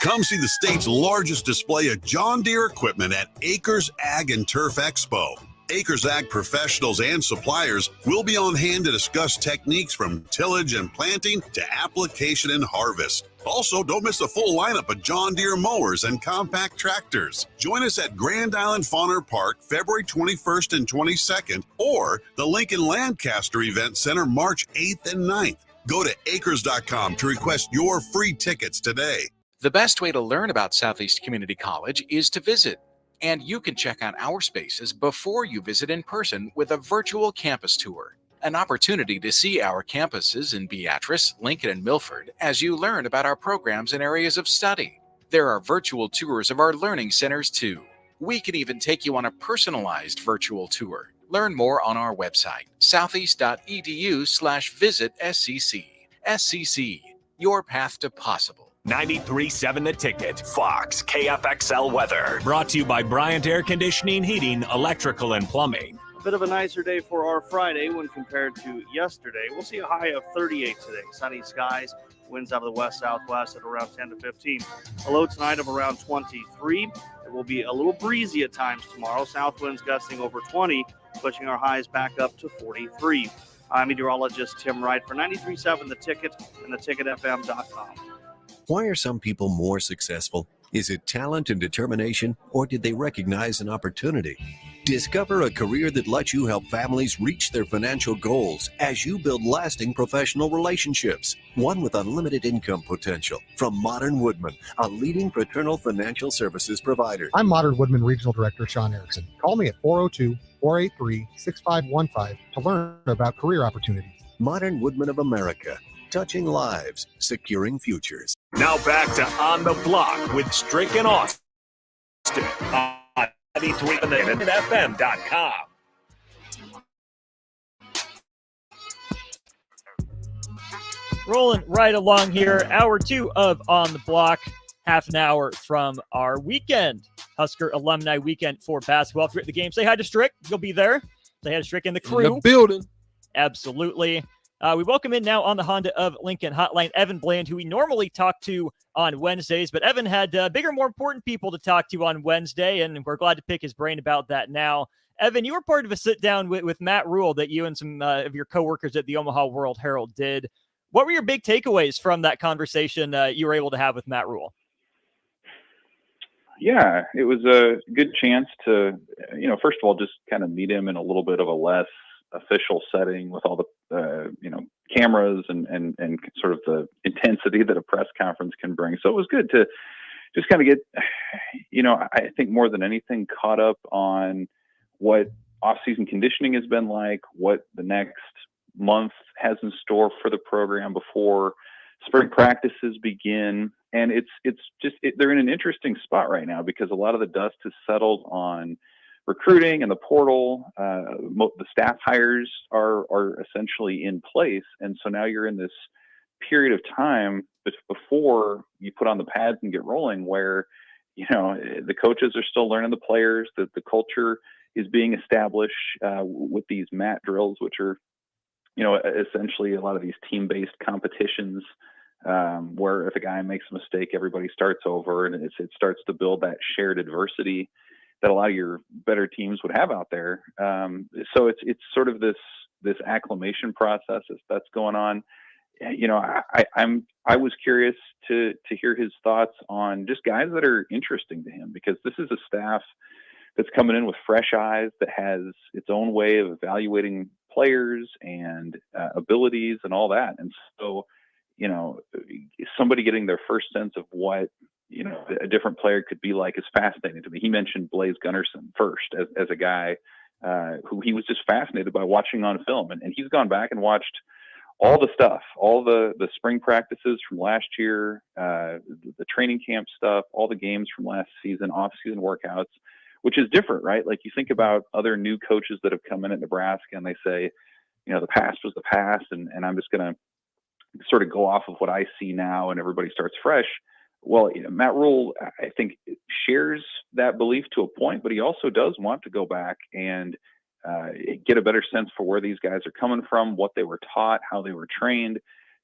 Come see the state's largest display of John Deere equipment at Acres Ag and Turf Expo. Acres Ag professionals and suppliers will be on hand to discuss techniques from tillage and planting to application and harvest. Also, don't miss the full lineup of John Deere mowers and compact tractors. Join us at Grand Island Fauner Park, February 21st and 22nd, or the Lincoln Lancaster Event Center, March 8th and 9th. Go to acres.com to request your free tickets today. The best way to learn about Southeast Community College is to visit. And you can check out our spaces before you visit in person with a virtual campus tour. An opportunity to see our campuses in Beatrice, Lincoln, and Milford as you learn about our programs and areas of study. There are virtual tours of our learning centers too. We can even take you on a personalized virtual tour. Learn more on our website, southeast.edu/visit SCC. SCC, your path to possible. 93.7 The Ticket, Fox, KFXL weather. Brought to you by Bryant Air Conditioning, Heating, Electrical, and Plumbing. A bit of a nicer day for our Friday when compared to yesterday. We'll see a high of 38 today. Sunny skies, winds out of the west-southwest at around 10 to 15. A low tonight of around 23. It will be a little breezy at times tomorrow. South winds gusting over 20, pushing our highs back up to 43. I'm meteorologist Tim Wright for 93.7 The Ticket and theticketfm.com. Why are some people more successful? Is it talent and determination, or did they recognize an opportunity? Discover a career that lets you help families reach their financial goals as you build lasting professional relationships, one with unlimited income potential. From Modern Woodman, a leading fraternal financial services provider. I'm Modern Woodman Regional Director Sean Erickson. Call me at 402-483-6515 to learn about career opportunities. Modern Woodman of America. Touching lives, securing futures. Now back to On the Block with Strick and Austin on 93.7fm.com. Rolling right along here. Hour 2 of On the Block. Half an hour from our weekend. Husker Alumni Weekend for basketball. If you're at the game, say hi to Strick. You'll be there. Say hi to Strick and the crew. In the building. Absolutely. We welcome in now on the Honda of Lincoln hotline, Evan Bland, who we normally talk to on Wednesdays, but Evan had bigger, more important people to talk to on Wednesday, and we're glad to pick his brain about that now. Evan, you were part of a sit-down with Matt Rule that you and some of your coworkers at the Omaha World Herald did. What were your big takeaways from that conversation you were able to have with Matt Rule? Yeah, it was a good chance to, first of all, just kind of meet him in a little bit of a less official setting with all the, cameras and sort of the intensity that a press conference can bring. So it was good to just kind of get, I think more than anything caught up on what off-season conditioning has been like, what the next month has in store for the program before spring practices begin. And they're in an interesting spot right now because a lot of the dust has settled on recruiting and the portal. The staff hires are essentially in place. And so now you're in this period of time before you put on the pads and get rolling where, the coaches are still learning the players, that the culture is being established with these mat drills, which are, essentially a lot of these team-based competitions where if a guy makes a mistake, everybody starts over, and it starts to build that shared adversity that a lot of your better teams would have out there. So it's sort of this acclimation process that's going on. I was curious to hear his thoughts on just guys that are interesting to him, because this is a staff that's coming in with fresh eyes, that has its own way of evaluating players and abilities and all that. And so, somebody getting their first sense of what, a different player could be like is fascinating to me. He mentioned Blaise Gunnerson first as a guy who he was just fascinated by watching on film. And he's gone back and watched all the stuff, all the spring practices from last year, the training camp stuff, all the games from last season, off-season workouts, which is different, right? Like you think about other new coaches that have come in at Nebraska and they say, the past was the past, and I'm just going to sort of go off of what I see now and everybody starts fresh. Well, Matt Rule, I think, shares that belief to a point, but he also does want to go back and get a better sense for where these guys are coming from, what they were taught, how they were trained,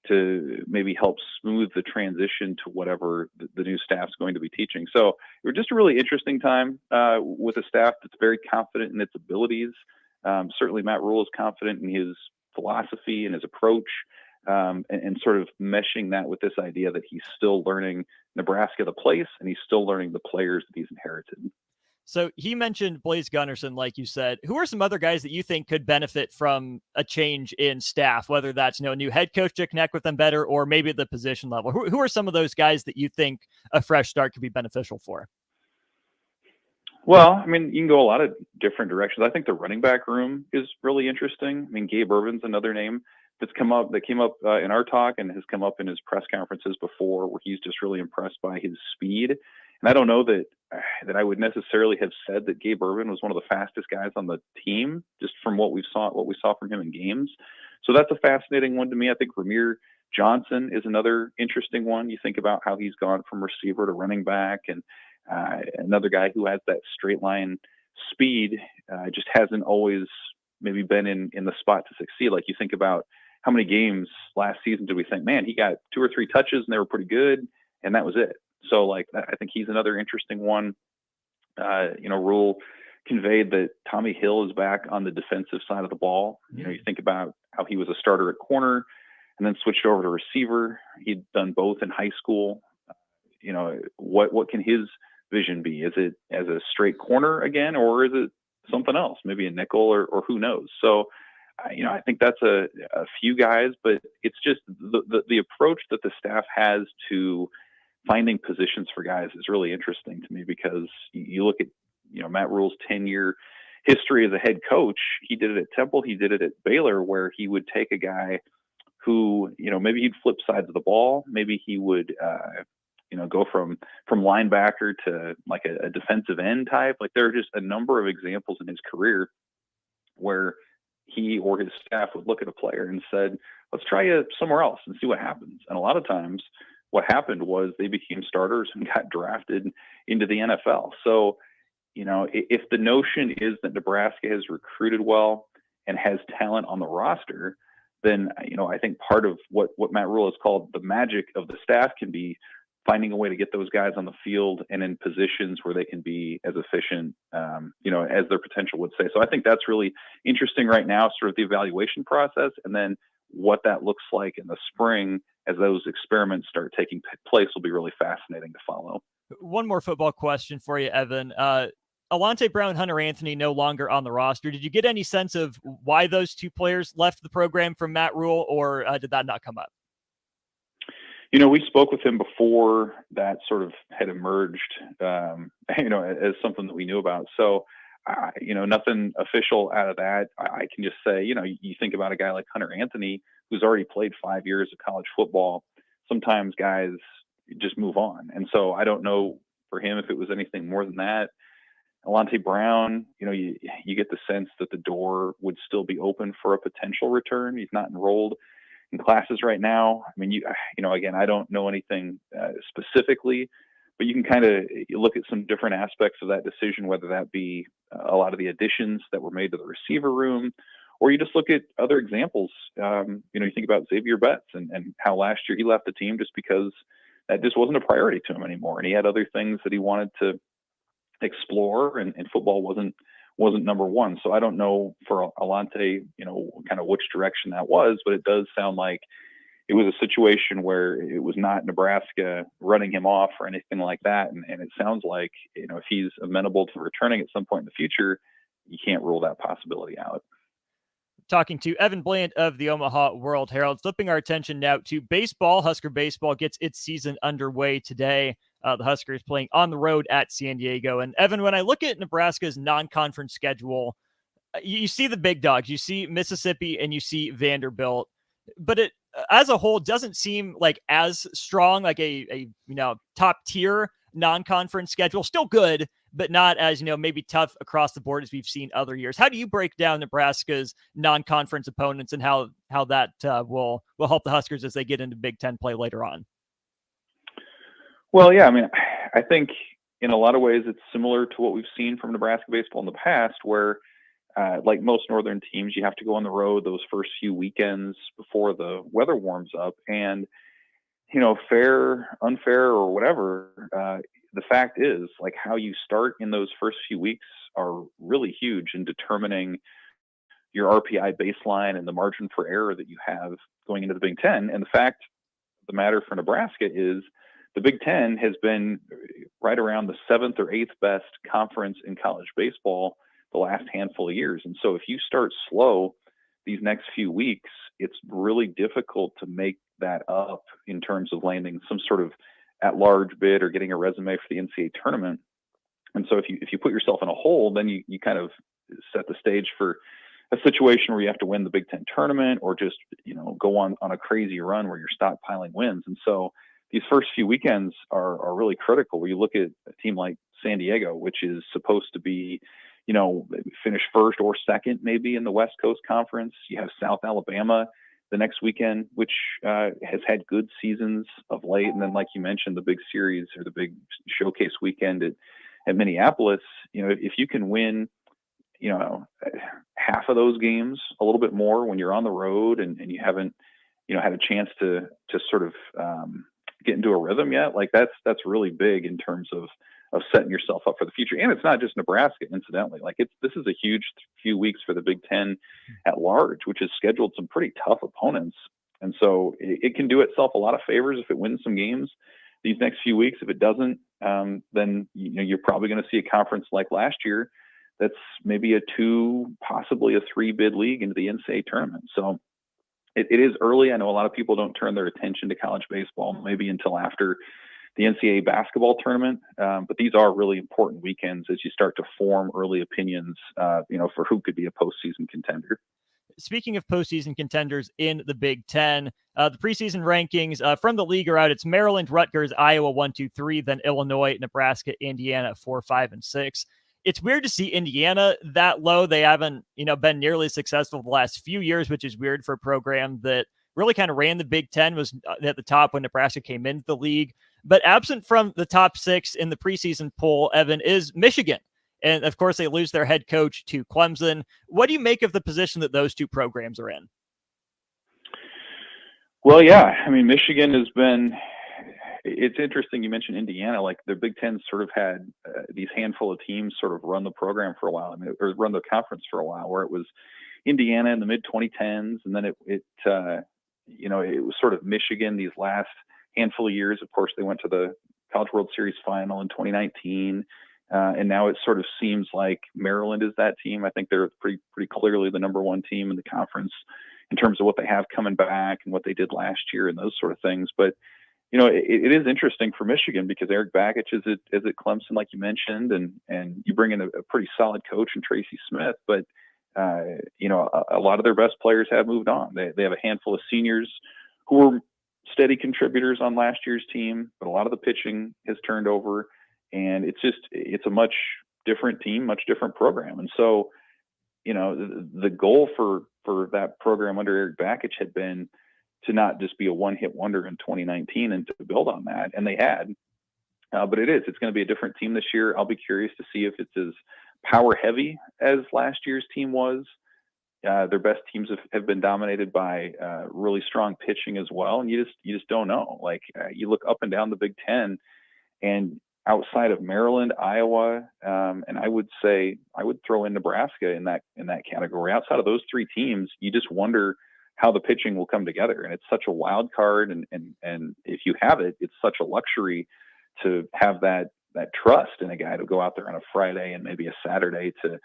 to maybe help smooth the transition to whatever the new staff's going to be teaching. So it was just a really interesting time with a staff that's very confident in its abilities. Certainly Matt Rule is confident in his philosophy and his approach, and sort of meshing that with this idea that he's still learning Nebraska, the place, and he's still learning the players that he's inherited. So he mentioned Blaise Gunnerson, like you said. Who are some other guys that you think could benefit from a change in staff, whether that's a new head coach to connect with them better, or maybe at the position level? Who are some of those guys that you think a fresh start could be beneficial for? Well, you can go a lot of different directions. I think the running back room is really interesting. Gabe Urban's another name that came up in our talk and has come up in his press conferences before, where he's just really impressed by his speed. And I don't know that I would necessarily have said that Gabe Urban was one of the fastest guys on the team, just from what we saw from him in games. So that's a fascinating one to me. I think Ramir Johnson is another interesting one. You think about how he's gone from receiver to running back, and another guy who has that straight line speed, just hasn't always maybe been in the spot to succeed. Like you think about how many games last season did we think, man, he got 2 or 3 touches and they were pretty good, and that was it. So I think he's another interesting one. Rule conveyed that Tommy Hill is back on the defensive side of the ball. You think about how he was a starter at corner and then switched over to receiver. He'd done both in high school. What can his vision be? Is it as a straight corner again, or is it something else, maybe a nickel, or who knows? So, I think that's a few guys, but it's just the approach that the staff has to finding positions for guys is really interesting to me, because you look at, Matt Rule's 10-year history as a head coach. He did it at Temple. He did it at Baylor, where he would take a guy who, maybe he'd flip sides of the ball. Maybe he would, go from linebacker to like a defensive end type. Like there are just a number of examples in his career where he or his staff would look at a player and said, let's try you somewhere else and see what happens. And a lot of times what happened was they became starters and got drafted into the NFL. So, if the notion is that Nebraska has recruited well and has talent on the roster, then, I think part of what Matt Rule has called the magic of the staff can be finding a way to get those guys on the field and in positions where they can be as efficient, as their potential would say. So I think that's really interesting right now, sort of the evaluation process, and then what that looks like in the spring as those experiments start taking place will be really fascinating to follow. One more football question for you, Evan. Alante Brown, Hunter Anthony no longer on the roster. Did you get any sense of why those two players left the program from Matt Rule, or did that not come up? We spoke with him before that sort of had emerged, as something that we knew about. So, nothing official out of that. I can just say, you think about a guy like Hunter Anthony, who's already played 5 years of college football. Sometimes guys just move on. And so I don't know for him if it was anything more than that. Alante Brown, you get the sense that the door would still be open for a potential return. He's not enrolled in classes right now. I mean, again, I don't know anything specifically, but you can kind of look at some different aspects of that decision, whether that be a lot of the additions that were made to the receiver room, or you just look at other examples. You think about Xavier Betts and how last year he left the team just because that just wasn't a priority to him anymore. And he had other things that he wanted to explore, and football wasn't number one. So I don't know for Alante, kind of which direction that was, but it does sound like it was a situation where it was not Nebraska running him off or anything like that. And it sounds like, if he's amenable to returning at some point in the future, you can't rule that possibility out. Talking to Evan Bland of the Omaha World Herald. Flipping our attention now to baseball. Husker baseball gets its season underway today. The Huskers playing on the road at San Diego. And Evan, when I look at Nebraska's non-conference schedule, you see the big dogs. You see Mississippi and you see Vanderbilt. But it, as a whole, doesn't seem like as strong, like a top tier non-conference schedule. Still good, but not as, maybe tough across the board as we've seen other years. How do you break down Nebraska's non-conference opponents and how that will help the Huskers as they get into Big Ten play later on? Well, yeah, I mean, I think in a lot of ways it's similar to what we've seen from Nebraska baseball in the past, where like most northern teams, you have to go on the road those first few weekends before the weather warms up. And, fair, unfair, or whatever, the fact is, like, how you start in those first few weeks are really huge in determining your RPI baseline and the margin for error that you have going into the Big Ten. And the fact of the matter for Nebraska is the Big Ten has been right around the 7th or 8th best conference in college baseball the last handful of years. And so if you start slow these next few weeks, it's really difficult to make that up in terms of landing some sort of at-large bid or getting a resume for the NCAA tournament. And so if you put yourself in a hole, then you kind of set the stage for a situation where you have to win the Big Ten tournament, or just, go on a crazy run where you're stockpiling wins. And so these first few weekends are really critical, where you look at a team like San Diego, which is supposed to be, finish first or second maybe in the West Coast Conference. You have South Alabama the next weekend, which has had good seasons of late. And then, like you mentioned, the big series or the big showcase weekend at Minneapolis. If you can win, half of those games, a little bit more when you're on the road and you haven't, had a chance to sort of get into a rhythm yet, like that's really big in terms of setting yourself up for the future. And it's not just Nebraska, incidentally. Like this is a huge few weeks for the Big Ten at large, which has scheduled some pretty tough opponents. And so it can do itself a lot of favors if it wins some games these next few weeks. If it doesn't, then you're probably going to see a conference like last year that's maybe a 2, possibly a 3 bid league into the NCAA tournament. So it is early. I know a lot of people don't turn their attention to college baseball maybe until after the NCAA basketball tournament. But these are really important weekends as you start to form early opinions, for who could be a postseason contender. Speaking of postseason contenders in the Big Ten, the preseason rankings from the league are out. It's Maryland, Rutgers, Iowa 1, 2, 3, then Illinois, Nebraska, Indiana 4, 5, and 6. It's weird to see Indiana that low. They haven't, been nearly successful the last few years, which is weird for a program that really kind of ran the Big Ten, was at the top when Nebraska came into the league. But absent from the top 6 in the preseason poll, Evan, is Michigan. And, of course, they lose their head coach to Clemson. What do you make of the position that those two programs are in? Well, yeah. I mean, Michigan has been – it's interesting you mentioned Indiana. Like, the Big Ten sort of had these handful of teams sort of run the program for a while, or run the conference for a while, where it was Indiana in the mid-2010s, and then it was sort of Michigan these last handful of years. Of course, they went to the College World Series final in 2019. And now it sort of seems like Maryland is that team. I think they're pretty clearly the number one team in the conference in terms of what they have coming back and what they did last year and those sort of things. But, it is interesting for Michigan because Eric Bakich is at Clemson, like you mentioned, and you bring in a pretty solid coach in Tracy Smith. But, a lot of their best players have moved on. They have a handful of seniors who were steady contributors on last year's team, but a lot of the pitching has turned over. And it's a much different team, much different program. And so, the goal for that program under Eric Bakich had been to not just be a one-hit wonder in 2019 and to build on that. And they had. But it's going to be a different team this year. I'll be curious to see if it's as power heavy as last year's team was. Their best teams have been dominated by really strong pitching as well. And you just don't know. Like, you look up and down the Big Ten, and outside of Maryland, Iowa, and I would throw in Nebraska in that category. Outside of those 3 teams, you just wonder how the pitching will come together. And it's such a wild card. And if you have it, it's such a luxury to have that trust in a guy to go out there on a Friday and maybe a Saturday to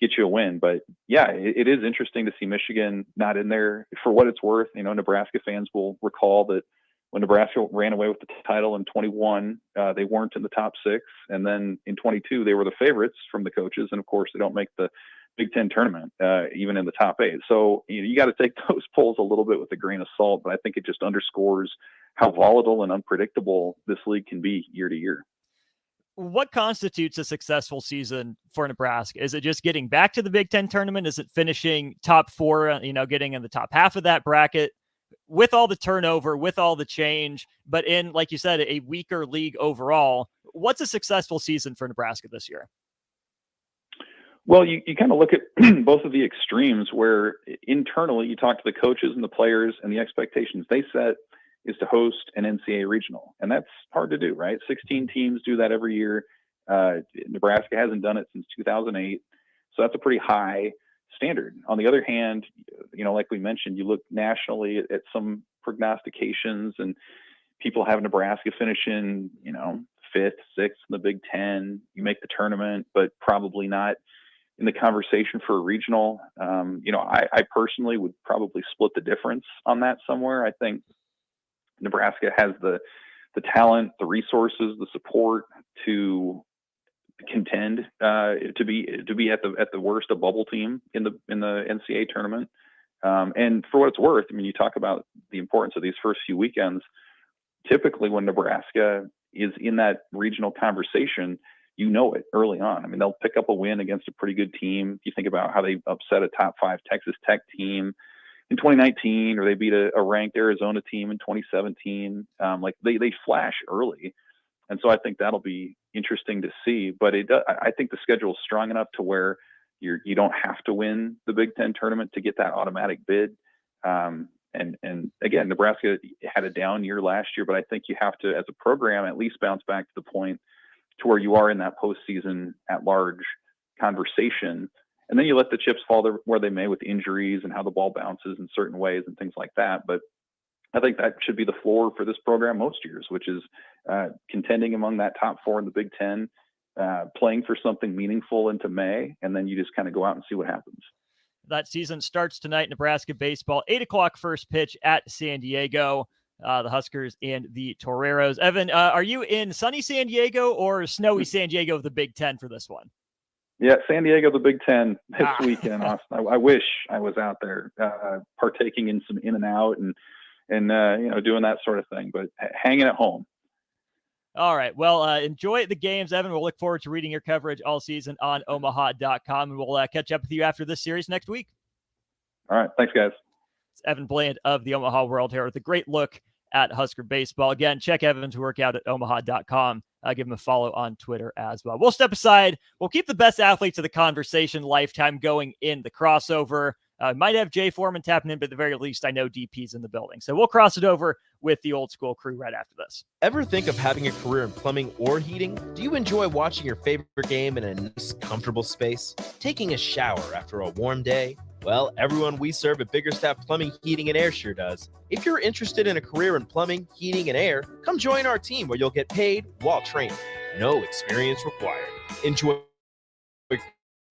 get you a win. But yeah, it is interesting to see Michigan not in there. For what it's worth, Nebraska fans will recall that when Nebraska ran away with the title in 21, they weren't in the top 6. And then in 22, they were the favorites from the coaches. And of course, they don't make the Big Ten tournament, even in the top 8. So you got to take those polls a little bit with a grain of salt. But I think it just underscores how volatile and unpredictable this league can be year to year. What constitutes a successful season for Nebraska? Is it just getting back to the Big Ten tournament? Is it finishing top 4, getting in the top half of that bracket? With all the turnover, with all the change, but in, like you said, a weaker league overall, what's a successful season for Nebraska this year? Well, you kind of look at both of the extremes where internally you talk to the coaches and the players, and the expectations they set is to host an NCAA regional. And that's hard to do, right? 16 teams do that every year. Nebraska hasn't done it since 2008. So that's a pretty high standard. On the other hand, like we mentioned, you look nationally at some prognostications, and people have Nebraska finishing, 5th, 6th in the Big Ten. You make the tournament, but probably not in the conversation for a regional. I personally would probably split the difference on that somewhere. I think Nebraska has the talent, the resources, the support to contend to be at the worst a bubble team in the NCAA tournament. And for what it's worth, you talk about the importance of these first few weekends. Typically, when Nebraska is in that regional conversation, it early on. They'll pick up a win against a pretty good team. You think about how they upset a top 5 Texas Tech team in 2019, or they beat a ranked Arizona team in 2017. They flash early. And so I think that'll be interesting to see. But I think the schedule is strong enough to where you don't have to win the Big Ten tournament to get that automatic bid. And again, Nebraska had a down year last year, but I think you have to, as a program, at least bounce back to the point to where you are in that postseason at large conversation. And then you let the chips fall where they may with injuries and how the ball bounces in certain ways and things like that. But I think that should be the floor for this program most years, which is contending among that top 4 in the Big Ten, playing for something meaningful into May, and then you just kind of go out and see what happens. That season starts tonight. Nebraska baseball, 8:00 first pitch at San Diego. The Huskers and the Toreros. Evan, are you in sunny San Diego or snowy San Diego of the Big Ten for this one? Yeah, San Diego, the Big Ten this weekend, Austin. I wish I was out there partaking in some in and out and doing that sort of thing, but hanging at home. All right. Well, enjoy the games, Evan. We'll look forward to reading your coverage all season on Omaha.com, and we'll catch up with you after this series next week. All right. Thanks, guys. It's Evan Bland of the Omaha World here with a great look at Husker baseball. Again, check Evan's workout at omaha.com. Give him a follow on Twitter as well. We'll step aside. We'll keep the best athletes of the conversation lifetime going in the crossover. Might have Jay Foreman tapping in, but at the very least, I know DP's in the building. So we'll cross it over with the old school crew right after this. Ever think of having a career in plumbing or heating? Do you enjoy watching your favorite game in a nice, comfortable space? Taking a shower after a warm day? Well, everyone we serve at Biggerstaff Plumbing, Heating, and Air sure does. If you're interested in a career in plumbing, heating, and air, come join our team where you'll get paid while training. No experience required. Enjoy a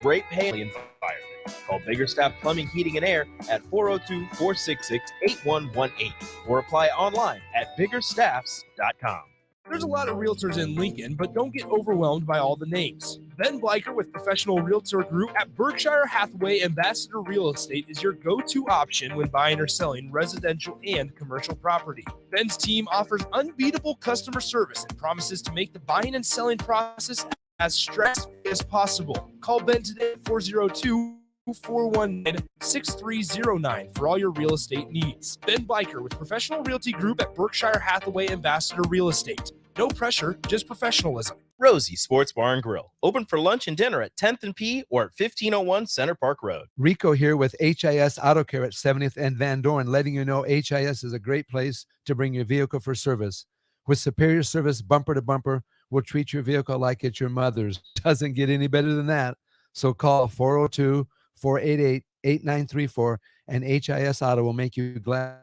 great pay environment. Call Biggerstaff Plumbing, Heating, and Air at 402-466-8118 or apply online at biggerstaffs.com. There's a lot of realtors in Lincoln, but don't get overwhelmed by all the names. Ben Bleicher with Professional Realtor Group at Berkshire Hathaway Ambassador Real Estate is your go-to option when buying or selling residential and commercial property. Ben's team offers unbeatable customer service and promises to make the buying and selling process as stress-free as possible. Call Ben today at 402-419-6309 for all your real estate needs. Ben Bleicher with Professional Realty Group at Berkshire Hathaway Ambassador Real Estate. No pressure, just professionalism. Rosie Sports Bar and Grill. Open for lunch and dinner at 10th and P or at 1501 Center Park Road. Rico here with HIS Auto Care at 70th and Van Dorn, letting you know HIS is a great place to bring your vehicle for service. With superior service bumper to bumper, we'll treat your vehicle like it's your mother's. Doesn't get any better than that. So call 402-488-8934 and HIS Auto will make you glad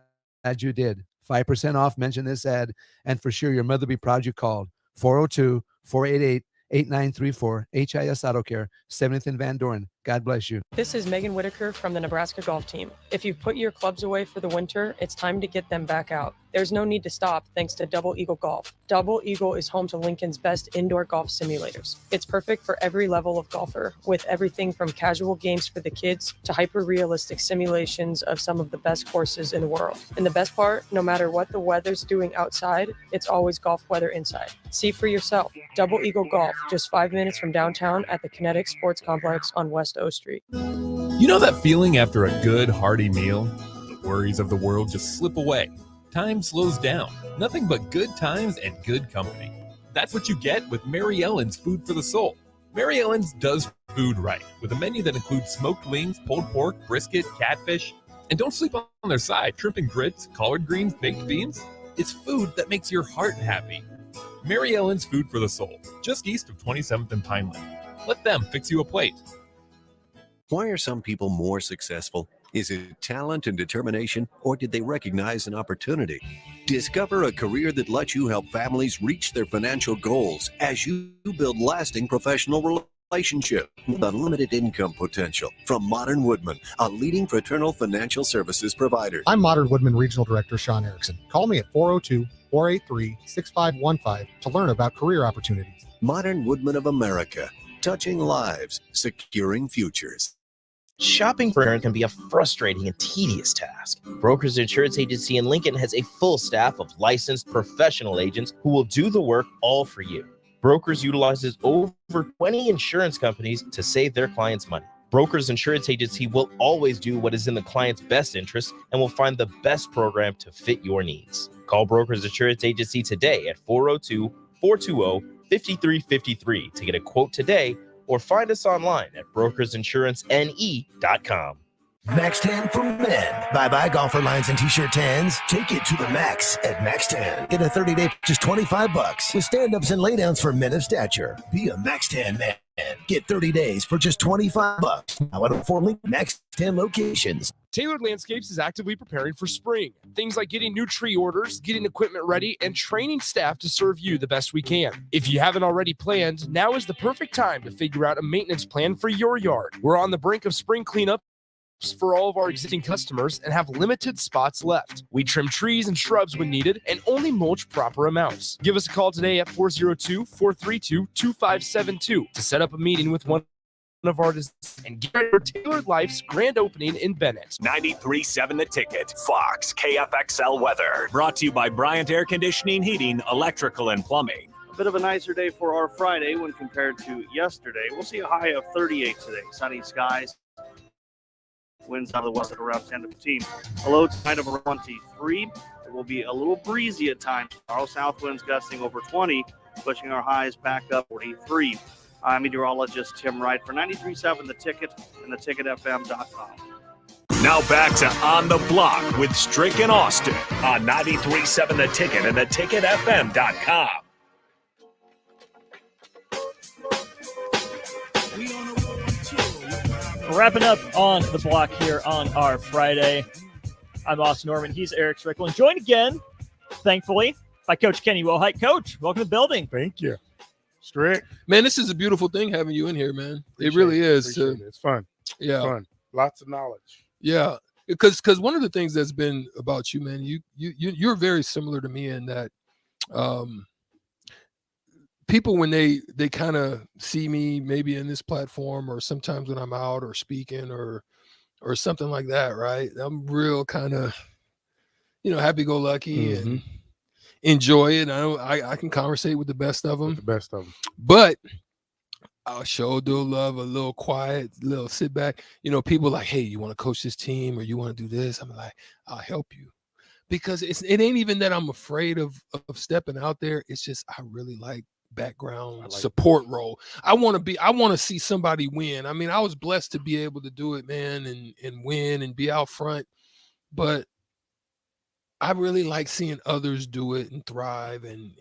you did. 5% off, mention this ad, and for sure your mother will be proud you called. 402-488-8934, HIS Auto Care, 70th and Van Dorn. God bless you. This is Megan Whitaker from the Nebraska golf team. If you've put your clubs away for the winter, it's time to get them back out. There's no need to stop thanks to Double Eagle Golf. Double Eagle is home to Lincoln's best indoor golf simulators. It's perfect for every level of golfer, with everything from casual games for the kids to hyper-realistic simulations of some of the best courses in the world. And the best part, no matter what the weather's doing outside, it's always golf weather inside. See for yourself. Double Eagle Golf, just 5 minutes from downtown at the Kinetic Sports Complex on West O Street. You know that feeling after a good, hearty meal? The worries of the world just slip away. Time slows down. Nothing but good times and good company. That's what you get with Mary Ellen's Food for the Soul. Mary Ellen's does food right, with a menu that includes smoked wings, pulled pork, brisket, catfish. And don't sleep on their side, shrimp and grits, collard greens, baked beans. It's food that makes your heart happy. Mary Ellen's Food for the Soul, just east of 27th and Pineland. Let them fix you a plate. Why are some people more successful? Is it talent and determination, or did they recognize an opportunity? Discover a career that lets you help families reach their financial goals as you build lasting professional relationships with unlimited income potential. From Modern Woodman, a leading fraternal financial services provider. I'm Modern Woodman Regional Director Sean Erickson. Call me at 402-483-6515 to learn about career opportunities. Modern Woodman of America, touching lives, securing futures. Shopping for insurance can be a frustrating and tedious task. Brokers Insurance Agency in Lincoln has a full staff of licensed professional agents who will do the work all for you. Brokers utilizes over 20 insurance companies to save their clients money. Brokers Insurance Agency will always do what is in the client's best interest and will find the best program to fit your needs. Call Brokers Insurance Agency today at 402-420-5353 to get a quote today, or find us online at brokersinsuranceNE.com. Max 10 for men. Bye-bye golfer lines and t-shirt 10s. Take it to the max at Max 10. Get a 30-day just $25 with stand-ups and laydowns for men of stature. Be a Max 10 man. Get 30 days for just $25. Now at 4 Max 10 locations. Tailored Landscapes is actively preparing for spring. Things like getting new tree orders, getting equipment ready, and training staff to serve you the best we can. If you haven't already planned, now is the perfect time to figure out a maintenance plan for your yard. We're on the brink of spring cleanup for all of our existing customers and have limited spots left. We trim trees and shrubs when needed and only mulch proper amounts. Give us a call today at 402-432-2572 to set up a meeting with one of our designers and get ready for Tailored Life's grand opening in Bennett. 93.7 The Ticket, Fox, KFXL weather. Brought to you by Bryant Air Conditioning, Heating, Electrical, and Plumbing. A bit of a nicer day for our Friday when compared to yesterday. We'll see a high of 38 today. Sunny skies. winds out of the west at around 10 to 15. A low tide of around 23. It will be a little breezy at times. Our south winds gusting over 20, pushing our highs back up 43. I'm meteorologist Tim Wright for 93.7 The Ticket and theticketfm.com. Now back to On the Block with Strick and Austin on 93.7 The Ticket and theticketfm.com. Wrapping up on the block here on our Friday. I'm Austin Norman. He's Eric Strickland. Joined again, thankfully, by Coach Kenny Wilhite. Coach, welcome to the building. Thank you. Strick. Man, this is a beautiful thing having you in here, man. It really is. It's fun. Yeah. It's fun. Lots of knowledge. Yeah. Because one of the things that's been about you, man, you're very similar to me in that people, when they kind of see me maybe in this platform or sometimes when I'm out or speaking or something like that, right? I'm real kind of, happy-go-lucky and enjoy it. I can conversate with the best of them. But I'll show do love a little quiet, little sit back. People like, hey, you want to coach this team or you want to do this? I'm like, I'll help you. Because it ain't even that I'm afraid of stepping out there. It's just I really like background support role. I want to see somebody win. I mean, I was blessed to be able to do it, man, and win and be out front. But I really like seeing others do it and thrive, and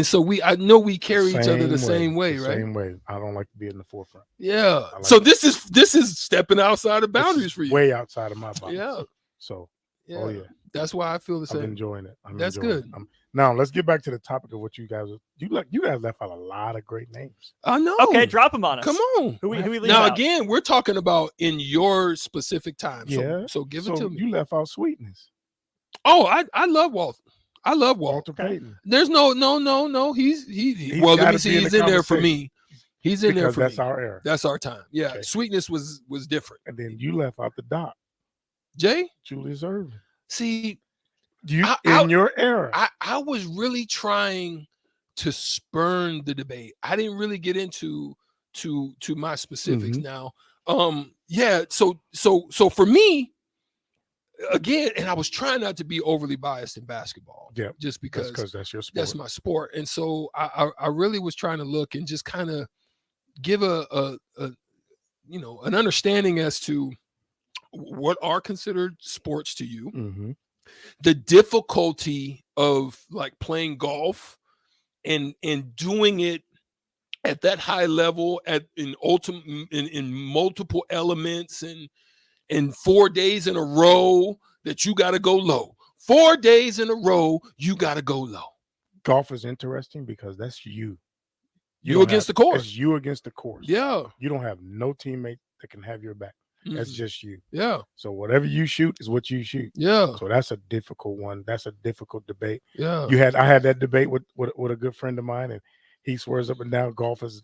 so I know we carry each other the same way, right? Same way. I don't like to be in the forefront. Yeah. So this is stepping outside of boundaries for you. Way outside of my boundaries. Yeah. So yeah. Oh yeah. That's why I feel the same. I'm enjoying it. That's good. Now let's get back to the topic of what you guys left out a lot of great names. I know. Okay, drop them on us. Come on. Who we leave now out? Again, we're talking about in your specific time. Yeah. So give it to me. You left out Sweetness. Oh, I love Walter. I love Walter. Payton. There's no. He's well, let me see. He's in there for me. He's in there for me. That's our era. That's our time. Yeah. Okay. Sweetness was different. And then you left out the Doc. Jay? Julius Erving. See, in your era. I was really trying to spurn the debate. I didn't really get into my specifics now. Yeah, so for me, again, and I was trying not to be overly biased in basketball. Yeah. Just because that's your sport. That's my sport. And so I really was trying to look and just kind of give an understanding as to what are considered sports to you, the difficulty of like playing golf and doing it at that high level in multiple elements and 4 days in a row that you got to go low. 4 days in a row, you got to go low. Golf is interesting because that's you. You against the course. It's you against the course. Yeah. You don't have no teammate that can have your back. That's just you. Yeah. So whatever you shoot is what you shoot. Yeah. So that's a difficult one. That's a difficult debate. Yeah. I had that debate with a good friend of mine, and he swears up and down golf is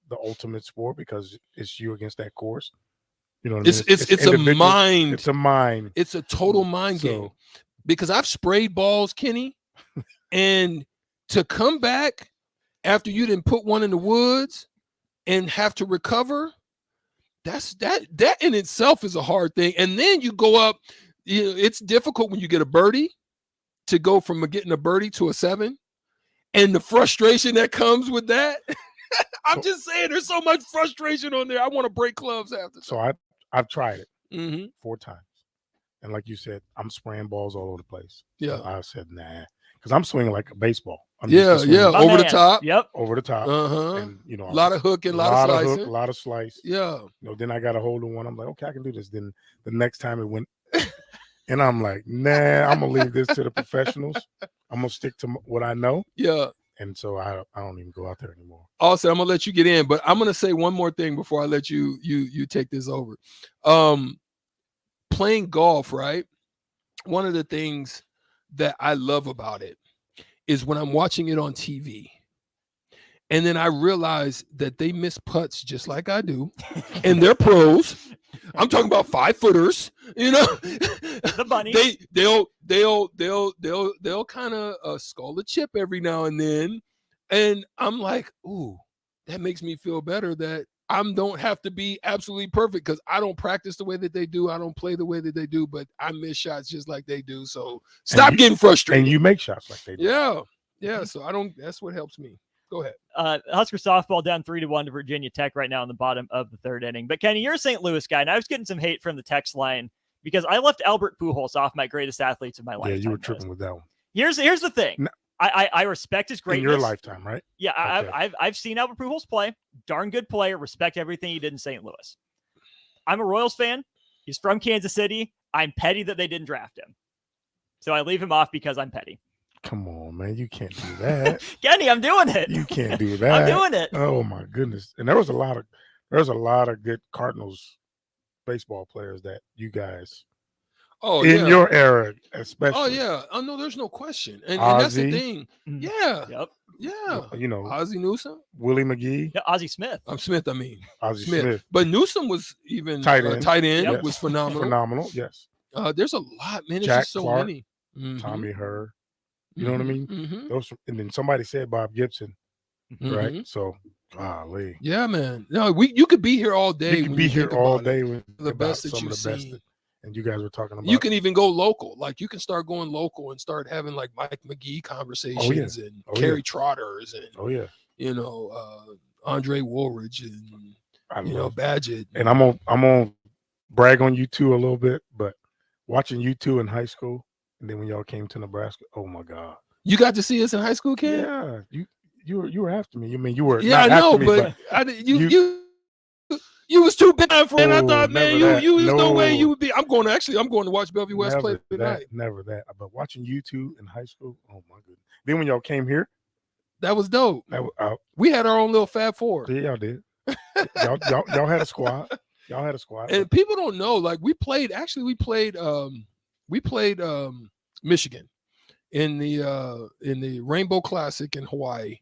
the ultimate sport because it's you against that course. You know what I mean? It's a mind. It's a mind. It's a total mind game. Because I've sprayed balls, Kenny, and to come back after you didn't put one in the woods and have to recover, that in itself is a hard thing. And then you go up, it's difficult when you get a birdie to go from getting a birdie to a 7, and the frustration that comes with that. I'm just saying, there's so much frustration on there. I want to break clubs after. So I've tried it 4 times, and like you said, I'm spraying balls all over the place. Yeah, so I said nah, because I'm swinging like a baseball. Over the top. Yep, over the top. And a lot of hook and a lot of slicing. A lot of slice. Yeah. Then I got a hold of one. I'm like, okay, I can do this. Then the next time it went, and I'm like, nah, I'm gonna leave this to the professionals. I'm gonna stick to what I know. Yeah. And so I don't even go out there anymore. Also, I'm gonna let you get in, but I'm gonna say one more thing before I let you take this over. Playing golf, right? One of the things that I love about it is when I'm watching it on TV, and then I realize that they miss putts just like I do, and they're pros. I'm talking about 5-footers, The bunny. They'll kind of skull a chip every now and then, and I'm like, ooh, that makes me feel better that I don't have to be absolutely perfect because I don't practice the way that they do. I don't play the way that they do, but I miss shots just like they do. So stop getting frustrated. And you make shots like they do. Yeah. Yeah. So that's what helps me. Go ahead. Husker softball down 3-1 to Virginia Tech right now in the bottom of the third inning. But Kenny, you're a St. Louis guy, and I was getting some hate from the text line because I left Albert Pujols off my greatest athletes of my lifetime. Yeah, you were tripping with that one. Here's the thing. I respect his greatness. In your lifetime, right? Yeah, Okay. I've seen Albert Pujols play. Darn good player. Respect everything he did in St. Louis. I'm a Royals fan. He's from Kansas City. I'm petty that they didn't draft him. So I leave him off because I'm petty. Come on, man. You can't do that. Kenny, I'm doing it. You can't do that. I'm doing it. Oh my goodness. And there was a lot of good Cardinals baseball players that you guys in your era, especially. Oh yeah. Oh no, there's no question. And that's the thing. Yeah. Yep. Yeah. You know, Ozzie Newsome, Willie McGee. Yeah, Ozzie Smith. Smith, I mean. Ozzie Smith. But Newsome was even tight end. Yes. Was phenomenal. Phenomenal, yes. There's a lot, man. There's Jack just so Clark, many. Tommy Herr. You know what I mean? Mm-hmm. Those, and then somebody said Bob Gibson, right? So, golly. Yeah, man. No, you could be here all day. You could be here all day with the best that you've seen. And you guys were talking about. You can even go local. Like you can start going local and start having like Mike McGee conversations and Kerry Trotters and you know, Andre Woolridge and Badgett. And I'm gonna brag on you two a little bit, but watching you two in high school and then when y'all came to Nebraska, oh my God. You got to see us in high school, Ken? Yeah. You were after me. You mean you were I know, but you was too big for it. I thought, man, you was no way you would be. I'm going to watch Bellevue West play tonight. Never that. But watching you two in high school, oh my goodness. Then when y'all came here, that was dope. We had our own little Fab Four. Yeah, y'all did. y'all had a squad. Y'all had a squad. And people don't know, like we played Michigan in the Rainbow Classic in Hawaii,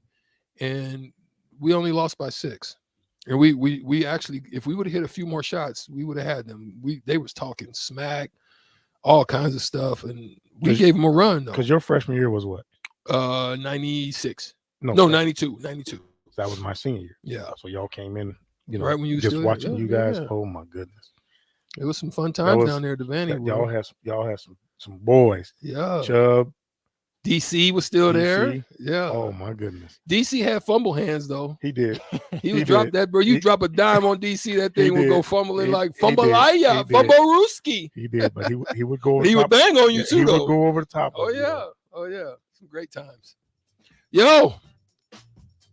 and we only lost by 6. And we actually, if we would have hit a few more shots, we would have had them. They was talking smack, all kinds of stuff, and we gave them a run though. Because your freshman year was what? 96. No, 92. That was my senior year. Yeah. So y'all came in, you know, right when you just watching you guys. Oh my goodness. It was some fun times down there at Devaney. Y'all had some boys. Yeah. Chubb. DC was still there. Yeah. Oh my goodness. DC had fumble hands though. He did. He would drop that, bro. You drop a dime on DC, that thing would go fumbling like Fumbalaya, Fumbaruski. He did, but he would go. He would bang on you too. He though. would go over the top. Oh yeah. Oh yeah. Some great times. Yo,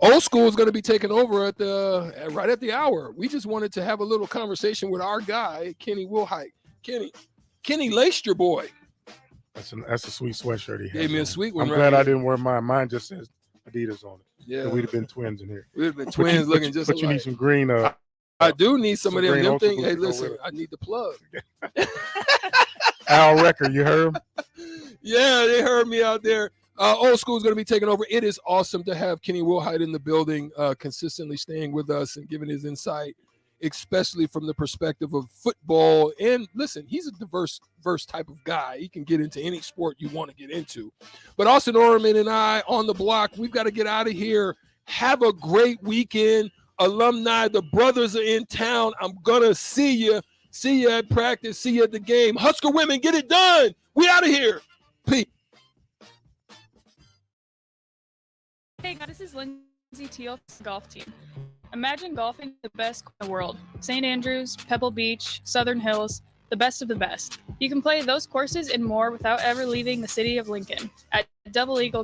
Old School is going to be taking over right at the hour. We just wanted to have a little conversation with our guy, Kenny Wilhite. Kenny laced your boy. That's a sweet sweatshirt he has. Gave me a sweet one. I'm glad I didn't wear mine. Mine just says Adidas on it. Yeah, we'd have been twins in here. We'd have been twins looking just alike. But you need some green. I do need some of them things. Hey, listen, I need the plug. Al Recker, you heard him? Yeah, they heard me out there. Old School is going to be taking over. It is awesome to have Kenny Wilhite in the building, consistently staying with us and giving his insight, especially from the perspective of football. And listen, he's a diverse type of guy. He can get into any sport you want to get into. But Austin Orman and I on the block, we've got to get out of here. Have a great weekend. Alumni, the brothers are in town. I'm going to see you. See you at practice. See you at the game. Husker women, get it done. We out of here. Peace. Hey, this is Lindsay Teal, golf team. Imagine golfing the best in the world. St. Andrews, Pebble Beach, Southern Hills, the best of the best. You can play those courses and more without ever leaving the city of Lincoln at Double Eagle